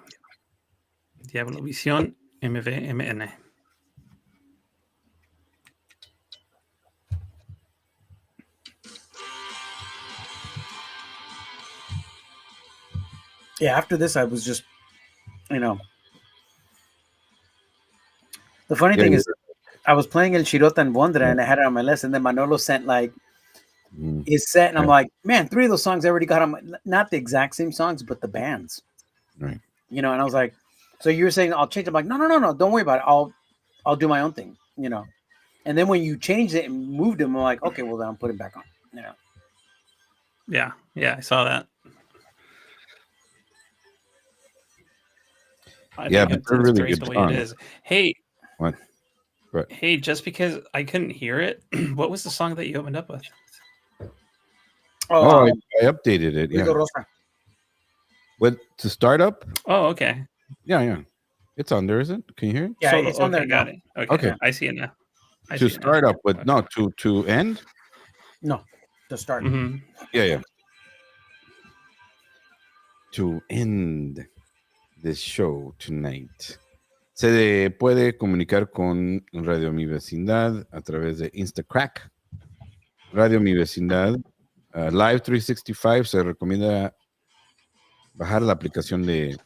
Diablo Visión, MVMN. Yeah, after this, I was just, you know. The funny thing is, I was playing El Chirota and Bondra, and I had it on my list, and then Manolo sent like his set, and I'm like, man, 3 of those songs I already got on my, not the exact same songs, but the bands. Right. You know, and I was like, so you were saying I'll change. I'm like, no, don't worry about it. I'll do my own thing, you know. And then when you changed it and moved them, I'm like, okay, well then I'll put it back on, you know. Yeah, I saw that. I Yeah, think but they're really great good the way it songs. is. Hey, What? But hey, just because I couldn't hear it, what was the song that you opened up with? I updated it. Yeah. Rico Rosa. What to start up? Oh, okay. Yeah. It's on there, is it? Can you hear it? Yeah, Solo. it's on there Okay, got now. it. Okay, Okay. I see it now. I To see it now. start up, but Okay. no, to end. No, to start. Mm-hmm. Yeah. To end this show tonight. Se puede comunicar con Radio Mi Vecindad a través de Instacrack, Radio Mi Vecindad, Live 365. Se recomienda bajar la aplicación de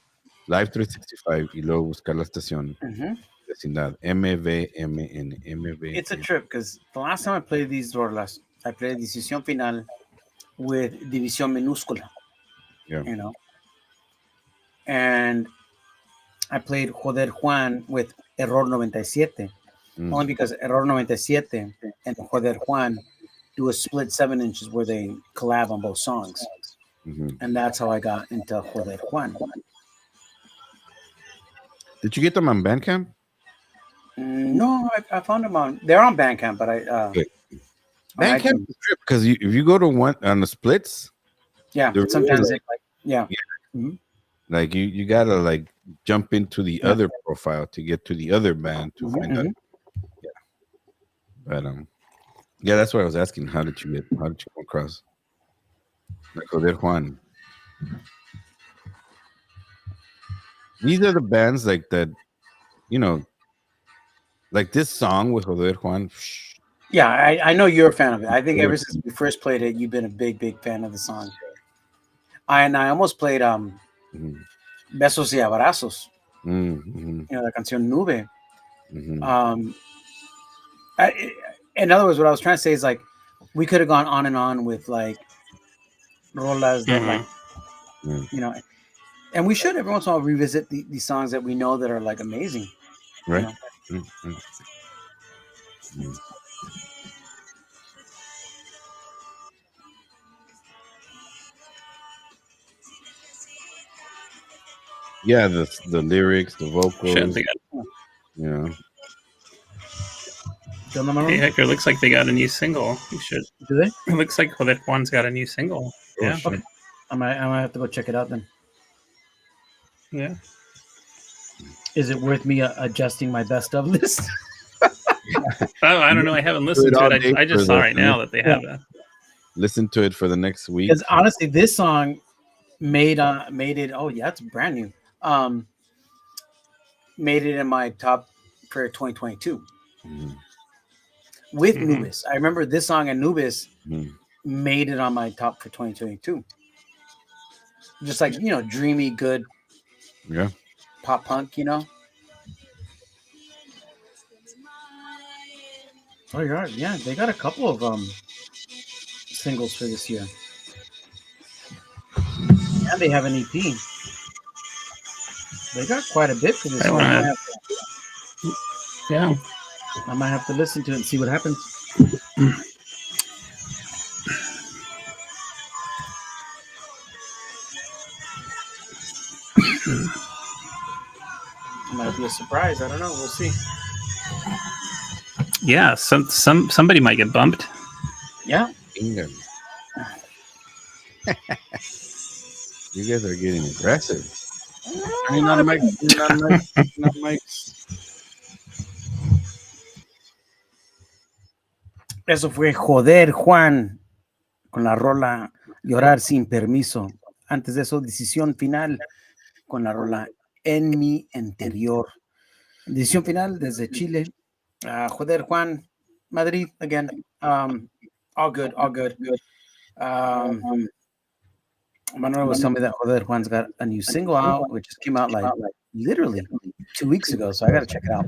Live 365 y luego buscar la estación Mhm. Vecindad, MVMN, MVN. It's a trip because the last time I played these rolas, I played Decisión Final with División Minúscula, Yeah. you know, and I played Joder Juan with Error 97, only because Error 97 and Joder Juan do a split 7 inches where they collab on both songs. Mhm. And that's how I got into Joder Juan. Did you get them on Bandcamp? No, I found them they're on Bandcamp, but Okay. on Bandcamp iTunes. is trip because if you go to one on the splits, Yeah, they're sometimes really yeah. like you gotta like jump into the other profile to get to the other band to find out. Yeah. But yeah, that's what I was asking. How did you come across? Like Joder Juan. These are the bands like that, you know, like this song with Joder Juan. Yeah, I know you're a fan of it. I think ever since we first played it, you've been a big fan of the song. I almost played Mhm. Besos y Abrazos, Mhm. you know, la canción Nube. Mhm. In other words, what I was trying to say is like we could have gone on and on with like rolas that like Mhm. you know, and we should every once in a while revisit these songs that we know that are like amazing. Right. You know? Mhm. Mhm. Yeah, the lyrics, the Shit, vocals, they got. you know. ¿Qué onda, Hey, Manolo? heck, it looks like they got a new single. You should. Do they? It looks like Joder Juan's got a new single. Oh, Yeah. shit. Okay. I might have to go check it out then. Yeah. Is it worth me adjusting my best of list? Oh, I don't know. I haven't listened it to all it. day I just for saw the right now that they have that. Listen to it for the next week. Because honestly, this song made it. Oh yeah, it's brand new. Made it in my top for 2022 Mhm. with Mhm. Nubis. I remember this song and Nubis Mhm. made it on my top for 2022. Just like dreamy, good Yeah. pop punk. Oh yeah, they got a couple of singles for this year, and they have an EP. They got quite a bit for this I year. wanna. Yeah. I might have to listen to it and see what happens. It might be a surprise. I don't know. We'll see. Yeah. Somebody might get bumped. Yeah. Bingo. You guys are getting aggressive. Turning on mics, turning on mics, turning on mics. Eso fue Joder Juan con la rola Llorar sin permiso. Antes de eso, Decisión Final con la rola En mi interior. Decisión Final desde Chile. Joder Juan, Madrid again. All good, all good. Manuel was telling me that Joder Juan's got a new single out, which just came out like literally 2 weeks ago. So I got to check it out.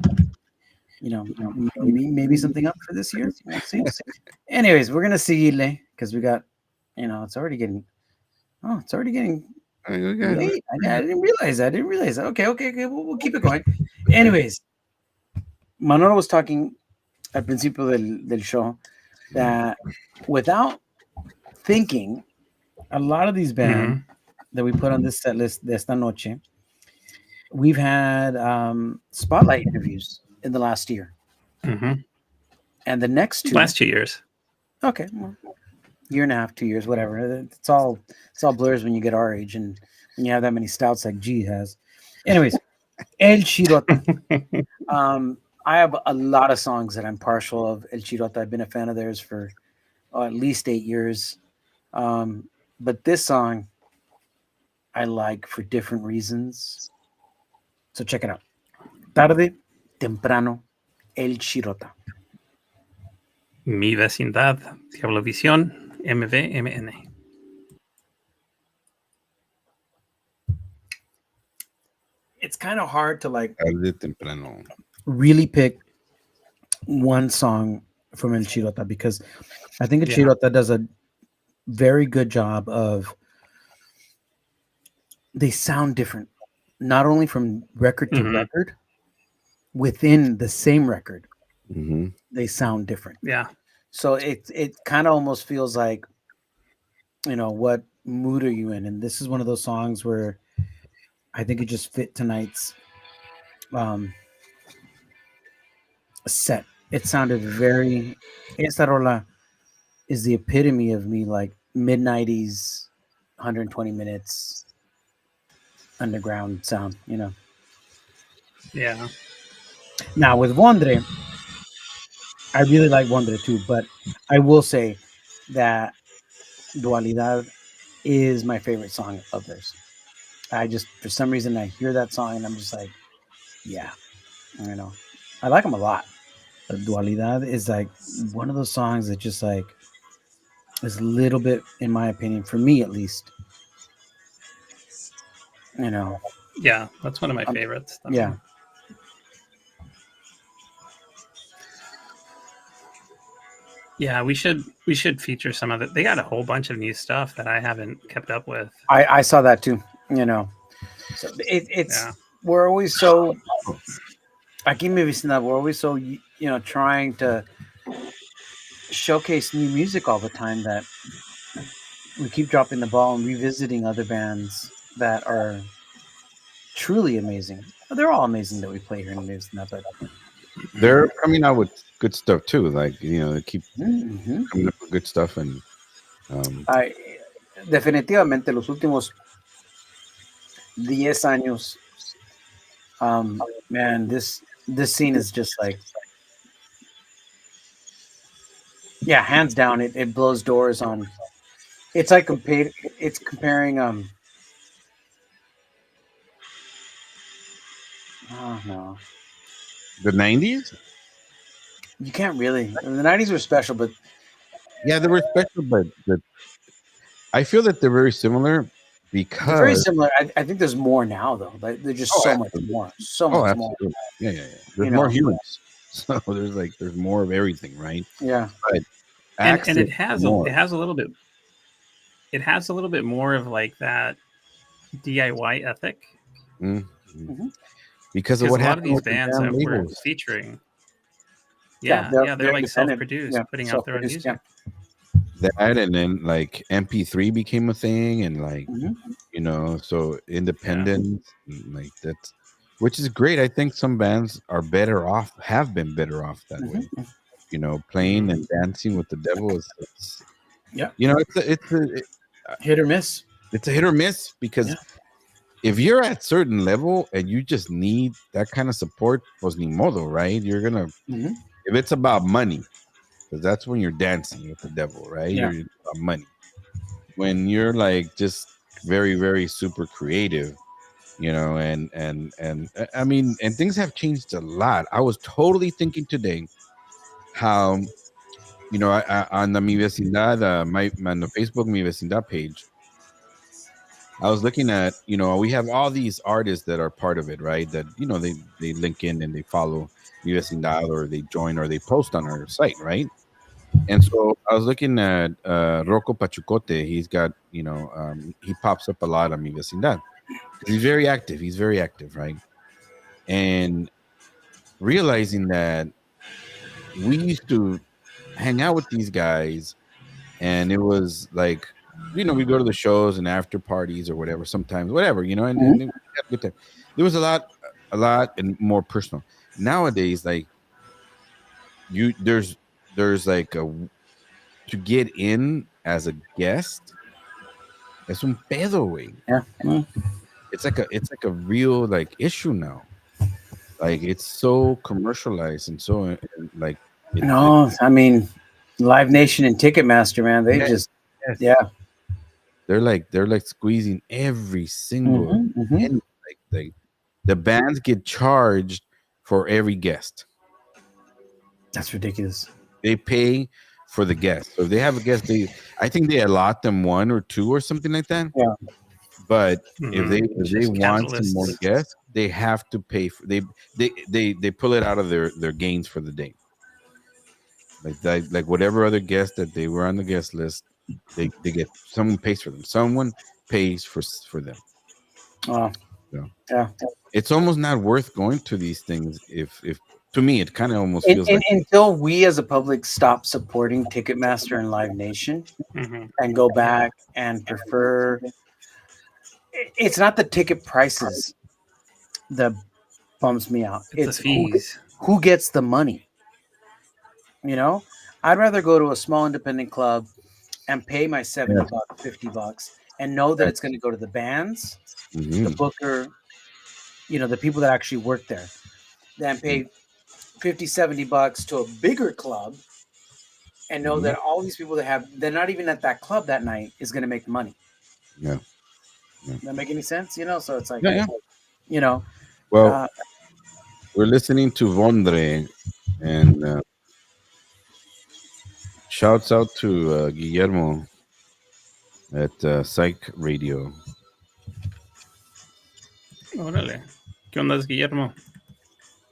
Maybe something up for this year. We'll see. Anyways, we're gonna see because we got, it's already getting. Oh, it's already getting late. I didn't realize that. Okay. We'll keep it going. Anyways, Manolo was talking al principio del show that without thinking, a lot of these bands that we put on this set list de esta noche we've had spotlight interviews in the last year, Mhm. and the next two. Last 2 years. Okay, well, year and a half, 2 years, whatever. It's all blurs when you get our age and when you have that many stouts like G has. Anyways, El Chirota. I have a lot of songs that I'm partial of El Chirota. I've been a fan of theirs for at least 8 years. But this song I like for different reasons. So check it out. Tarde, temprano, El Chirota. Mi vecindad, Diablovisión, MVMN. It's kind of hard to like Tarde temprano. really pick one song from El Chirota because I think El Chirota does a very good job of they sound different, not only from record to record, within the same record, they sound different. Yeah. So it kind of almost feels like, what mood are you in? And this is one of those songs where I think it just fit tonight's set. It sounded very. Esta rola is the epitome of me, like mid '90s, 120 minutes underground sound. Yeah. Now with Vondre, I really like Vondre too, but I will say that Dualidad is my favorite song of theirs. I just, for some reason, I hear that song and I'm just like, yeah, I like them a lot. But Dualidad is like one of those songs that just like is a little bit, in my opinion, for me at least, Yeah, that's one of my favorites. Yeah. Yeah, we should feature some of it. They got a whole bunch of new stuff that I haven't kept up with. I saw that too. So it's we're always so. Aquí en mi vecindad, we're always so trying to showcase new music all the time that we keep dropping the ball and revisiting other bands that are truly amazing. They're all amazing that we play here in the vecindad, but they're coming out with good stuff too. Like they keep coming up with good stuff, and definitivamente los últimos 10 años, man, this scene is just like, yeah, hands down, it blows doors on. It's like comparing oh no, the 90s. You can't really. The 90s were special, but yeah, they were special, but I feel that they're very similar because they're very similar. I think there's more now though. Like they're just so much more, much more. Yeah. There's more humans, so there's more of everything, right? Yeah, but and it has a little bit. It has a little bit more of like that DIY ethic. Because of what a lot happened of these bands that we're featuring. Yeah, they're like self-produced, putting out their own music. That, and then like MP3 became a thing, and like so independent, like that's, which is great. I think some bands are better off, have been better off that way. Playing and dancing with the devil is it's a hit or miss. It's a hit or miss because if you're at certain level and you just need that kind of support, pues ni modo, right? You're gonna if it's about money, because that's when you're dancing with the devil, right? Yeah. You're about money. When you're like just very, very super creative, and I mean, and things have changed a lot. I was totally thinking today how, on the Mi Vecindad, on the Facebook Mi Vecindad page, I was looking at, we have all these artists that are part of it, right? That, they link in and they follow Mi Vecindad, or they join, or they post on our site, right? And so I was looking at Rocco Pachucote. He's got, he pops up a lot on Mi Vecindad. He's very active, right? And realizing that we used to hang out with these guys, and it was like we go to the shows and after parties or whatever. Sometimes, whatever, and, Mhm. and we had a good time. There was a lot, and more personal. Nowadays, like there's like to get in as a guest. Es un pedo, güey. Yeah. It's like a real like issue now. Like it's so commercialized and so like it No, I mean, Live Nation and Ticketmaster, man, they yes, just, yes. yeah. They're like squeezing every single Mhm. penny. Like the bands get charged for every guest. That's ridiculous. They pay for the guest. So if they have a guest, I think they allot them one or two or something like that. Yeah. But if they It's if they just want some more capitalists. guests, they have to pay for they pull it out of their gains for the day. Like that, like whatever other guest that they were on the guest list, they get someone pays for them. Someone pays for them. Oh, You know? yeah. It's almost not worth going to these things if to me it kind of almost feels like Until we as a public stop supporting Ticketmaster and Live Nation Mhm. and go back and prefer, it's not the ticket prices that bums me out. It's the It's fees. who gets the money. I'd rather go to a small independent club and pay my $70, $50, and know that it's going to go to the bands, the mhm, booker, the people that actually work there, than pay 50, $70 to a bigger club and know that all these people they're not even at that club that night is going to make money. yeah, Does that make any sense? So it's like, yeah, yeah. you know, Well, uh, we're listening to Vondre, and shouts out to Guillermo at Psych Radio. Órale. ¿Qué onda, Guillermo?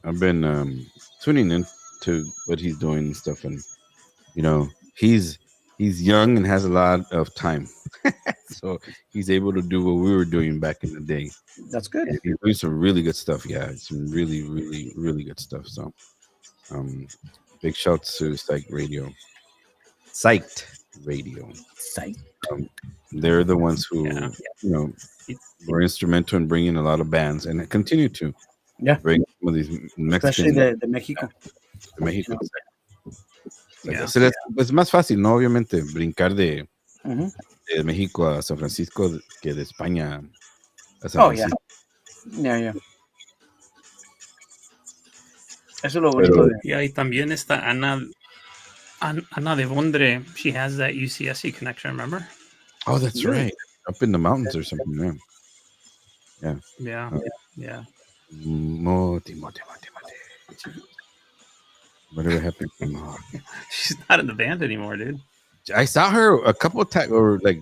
I've been tuning in to what he's doing and stuff, and he's young and has a lot of time, so he's able to do what we were doing back in the day. that's good. And he's doing some really good stuff. Yeah, some really, really, really good stuff. So, um, big shouts to Psyched Radio. Sight. They're the ones who Yeah. you know It- were instrumental in bringing a lot of bands and continue to Yeah. bring some of these Especially Mexican the Mexico. to Mexico. Yeah. Es más fácil, ¿no? Obviamente, brincar de Mhm. México a San Francisco que de España a San Oh, yeah. Francisco. Yeah. Eso es lo Pero- bonito de. Yeah, y también está Ana de Vondre. She has that UCSC connection, remember? Oh, that's Really? right. Up in the mountains or something. Yeah. Yeah. Oh. Yeah. Moti. Whatever happened to Mo? She's not in the band anymore, dude. I saw her a couple of times, or like.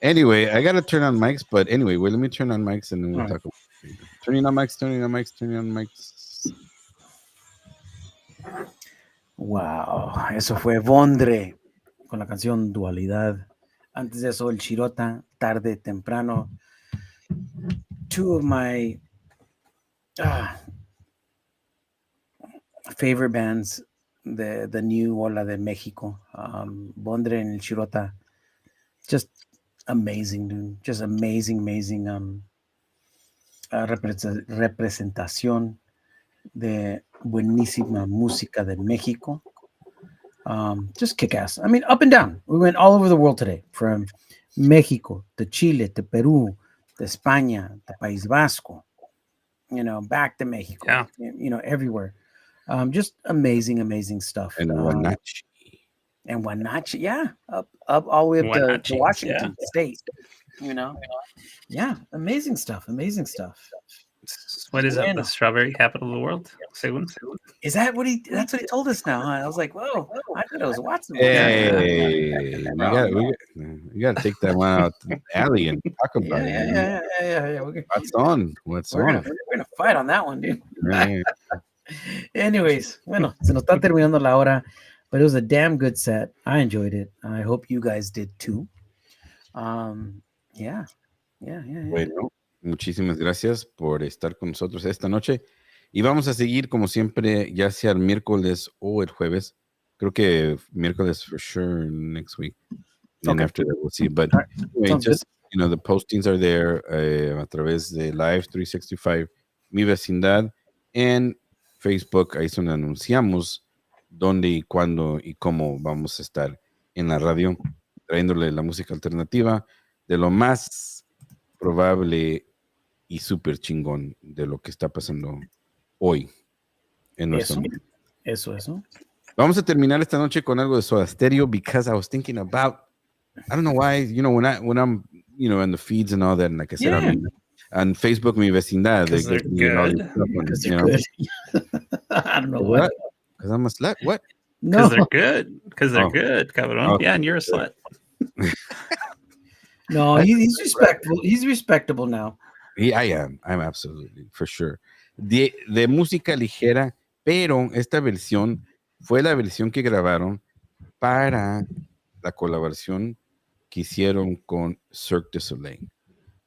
Anyway, I gotta turn on mics, but anyway, let me turn on mics and then we'll talk about it. Turning on mics. Wow. Eso fue Vondre con la canción Dualidad. Antes de eso, el Chirota, Tarde, Temprano. Two of my favorite bands, the new Ola de Mexico, Vondre and el Chirota. Just amazing, dude. Just amazing representación de buenísima música de México. Just kick ass. I mean, up and down. We went all over the world today, from Mexico to Chile to Peru to España to País Vasco, back to Mexico, Yeah. Everywhere. Just amazing stuff. And Wenatchee. And Wenatchee, yeah, up all the way up to Wenatchee, Washington State, yeah, amazing stuff. What is that? Bueno. The strawberry capital of the world? Según? Is that that's what he told us now? Huh? I was like, whoa, I thought it was Watson. Hey, we got to take that one out to the alley and talk about it. Yeah. What's on? We're gonna fight on that one, dude. Yeah. Anyways, bueno, se nos está terminando la hora, but it was a damn good set. I enjoyed it. I hope you guys did too. Yeah. Bueno, muchísimas gracias por estar con nosotros esta noche. Y vamos a seguir, como siempre, ya sea el miércoles o el jueves. Creo que miércoles for sure next week. And Okay. after that, we'll see. But All right. anyway, Sounds just, the postings are there a través de Live 365, Mi Vecindad, en Facebook. Ahí es donde anunciamos dónde y cuándo y cómo vamos a estar en la radio, trayéndole la música alternativa de lo más probable y súper chingón de lo que está pasando hoy en nuestro mundo. Eso. Vamos a terminar esta noche con algo de Soda Stereo because I was thinking about, I don't know why, when I'm, in the feeds and all that, and like I said, Yeah. on Facebook, Mi Vecindad, Because they're me all this good. stuff on, Because you they're know. good. I don't know What? what. Because I'm a slut? What? Because No, they're good. Because they're Oh. good, cabrón. Oh. Yeah, and you're a slut. no, he's respectable. He's respectable now. I am. I'm absolutely, for sure. De música ligera, pero esta versión fue la versión que grabaron para la colaboración que hicieron con Cirque du Soleil.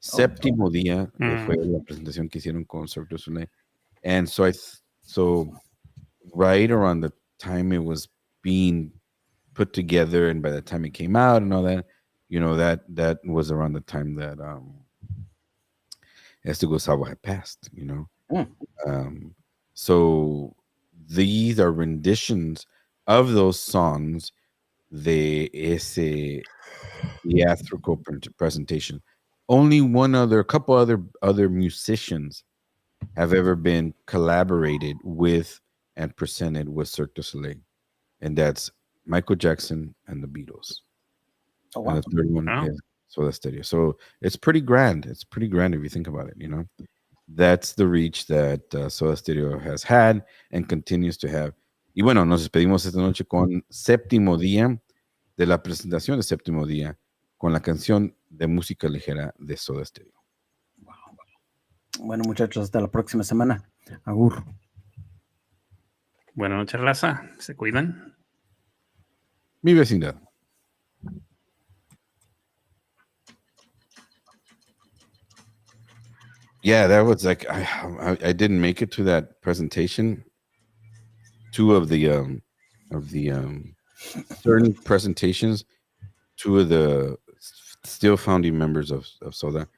Séptimo día fue la presentación que hicieron con Cirque du Soleil. And so right around the time it was being put together and by the time it came out and all that, that was around the time that Esther Gustavo had passed, so these are renditions of those songs de ese theatrical presentation. Only a couple other musicians have ever been collaborated with and presented with Cirque du Soleil, and that's Michael Jackson and the Beatles. Oh, wow. And the third one is Soda Stereo. So it's pretty grand. It's pretty grand if you think about it, That's the reach that Soda Stereo has had and continues to have. Y bueno, nos despedimos esta noche con Séptimo Día, de la presentación de Séptimo Día, con la canción de música ligera de Soda Stereo. Wow. Bueno, muchachos, hasta la próxima semana. Agur. Buenas noches, raza. Se cuidan. Mi Vecindad. Yeah, that was like I didn't make it to that presentation. Two of the certain presentations, two of the still founding members of Soda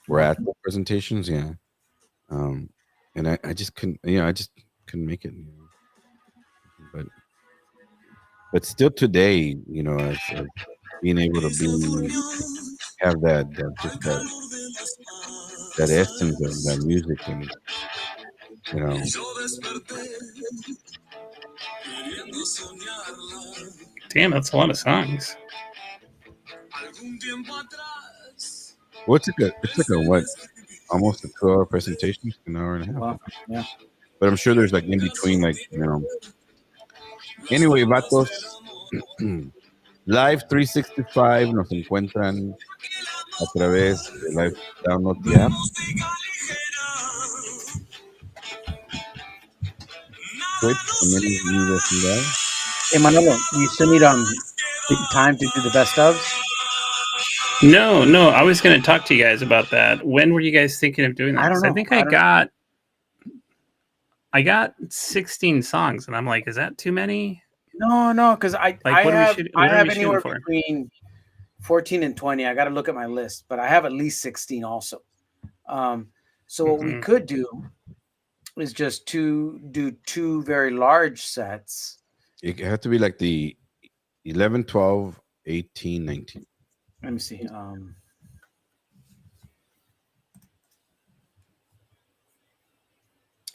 were at the presentations. Yeah, and I just couldn't. I just couldn't make it. But still today, as being able to have that essence of that music, and Damn, that's a lot of songs. Well, it's like a what? Almost a 2-hour presentation, an hour and a half. Wow. Yeah. But I'm sure there's like in between, like, Anyway, vatos, Live 365 nos encuentran a través de Live Download the app. Twitch, también es Mi Vecindad. Hey, Manolo, we still need time to do the best ofs. No, I was going to talk to you guys about that. When were you guys thinking of doing that? I don't know. I think I got 16 songs, and I'm like, is that too many? No, because I have anywhere for? between 14 and 20. I got to look at my list, but I have at least 16 also. So what we could do is just do two very large sets. It had to be like the 11, 12, 18, 19. Let me see.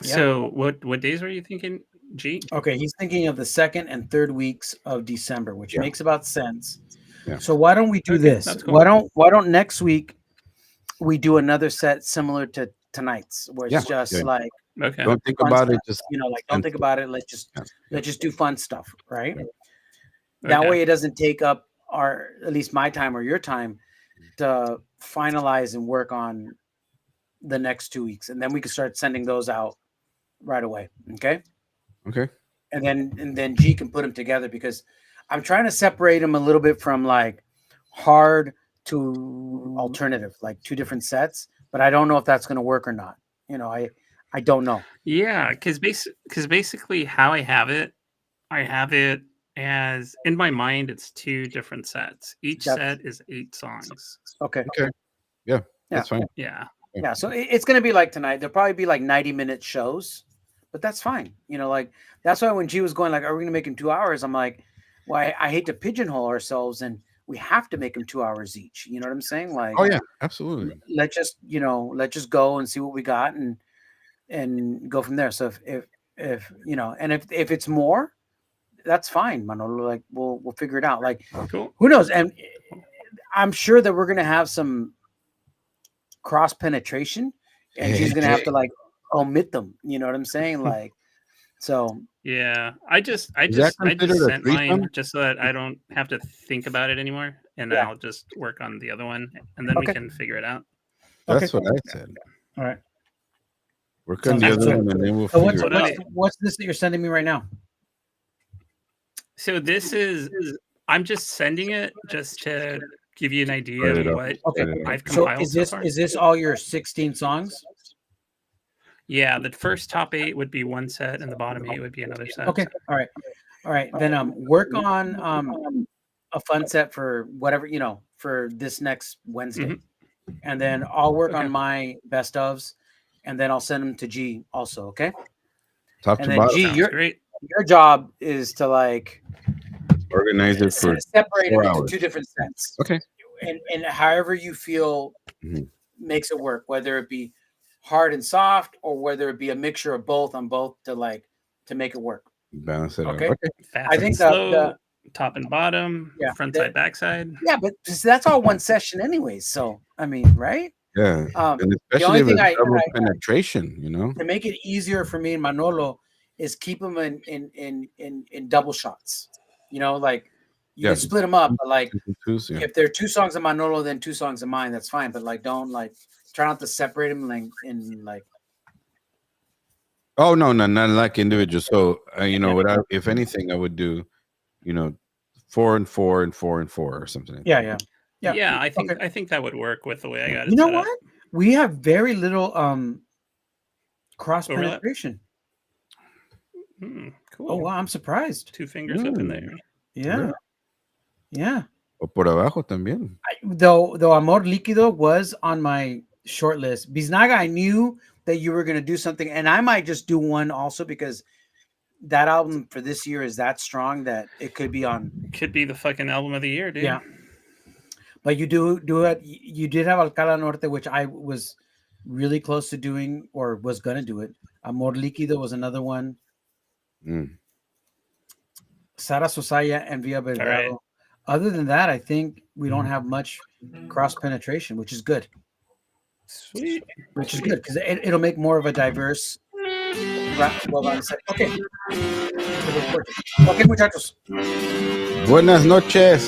So what days were you thinking, G? Okay, he's thinking of the second and third weeks of December, which makes about sense. Yeah. So why don't we do this? Cool. Why don't next week we do another set similar to tonight's, where it's just like don't think about stuff. it, just don't think about it. Let's just do fun stuff, right? That way it doesn't take up at least my time or your time to finalize and work on the next 2 weeks, and then we can start sending those out right away. Okay. And then G can put them together, because I'm trying to separate them a little bit from like hard to alternative, like two different sets, but I don't know if that's going to work or not. I don't know. Yeah, because basically how I have it as in my mind, it's 2 different sets. Each That's- set is 8 songs. Okay. Okay. Yeah, that's fine. Yeah. Yeah. So it's going to be like tonight. There'll probably be like 90-minute shows, but that's fine. You know, like that's why when G was going, like, are we going to make them 2 hours? I'm like, well, I hate to pigeonhole ourselves, and we have to make them 2 hours each. You know what I'm saying? Like, Oh yeah, absolutely. let's just go and see what we got and go from there. So if you know, and if it's more, that's fine, Manolo. Like we'll figure it out. Like Cool. who knows? And I'm sure that we're gonna have some cross penetration, and she's gonna have to like omit them. You know what I'm saying? Like so. Yeah. I just that considered a sent mine threesome? just so that I don't have to think about it anymore, and Yeah. I'll just work on the other one, and then we Okay. can figure it out. That's what I said. All right. Work on the Sounds other good. one and then we'll So figure it out. what's this that you're sending me right now? So this is I'm just sending it just to give you an idea Write it of up. what Okay. I've So compiled is far. this all your 16 songs? Yeah, the first top 8 would be one set, and the bottom 8 would be another set. Okay. All right. Then work on a fun set for whatever, you know, for this next Wednesday. And then I'll work on Okay. my best ofs, and then I'll send them to G also, okay? Top And to then bottom. G, Sounds great. your job is to like Organize it for separate 4 them into hours. 2 different sets. Okay. And however you feel Mhm. makes it work, whether it be hard and soft or whether it be a mixture of both on both to make it work. Balance it Okay. out. Okay. Fast I think and slow, top and bottom, Yeah, front side, back side. Yeah, but that's all one session anyways. So I mean, right? Yeah. And The especially only if thing it's double penetration, you know? to make it easier for me and Manolo is keep them in double shots. You know, like you can split them up, but like Yeah. if there are 2 songs of Manolo, then 2 songs of mine, that's fine. But like, don't like try not to separate them like. Oh no, not like individual. So you know what? If anything, I would do, you know, 4 and 4 and 4 and 4 or something. Like Yeah. Yeah, I think that would work with the way I got it. You know set what? up. We have very little cross Overlap? penetration. Cool. Oh wow, I'm surprised. 2 fingers up in there. Yeah. O por abajo también. Though Amor Líquido was on my short list. Biznaga, I knew that you were going to do something, and I might just do one also because that album for this year is that strong that it could be on. Could be the fucking album of the year, dude. Yeah. But you do it. You did have Alcala Norte, which I was really close to doing or was going to do it. Amor Líquido was another one. Sara Sosaya and Via Vergado. Right. Other than that, I think we don't have much cross penetration, which is good. Sweet. Which is good because it'll make more of a diverse. Okay. Okay, muchachos. Buenas noches.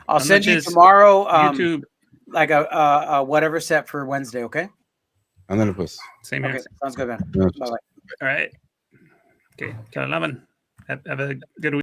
I'll send you tomorrow. YouTube. Like a whatever set for Wednesday. Okay. Ándale pues. Same here. Okay, sounds good, man. Yeah. Bye bye. All right. Okay. Kalalaman. Have a good week.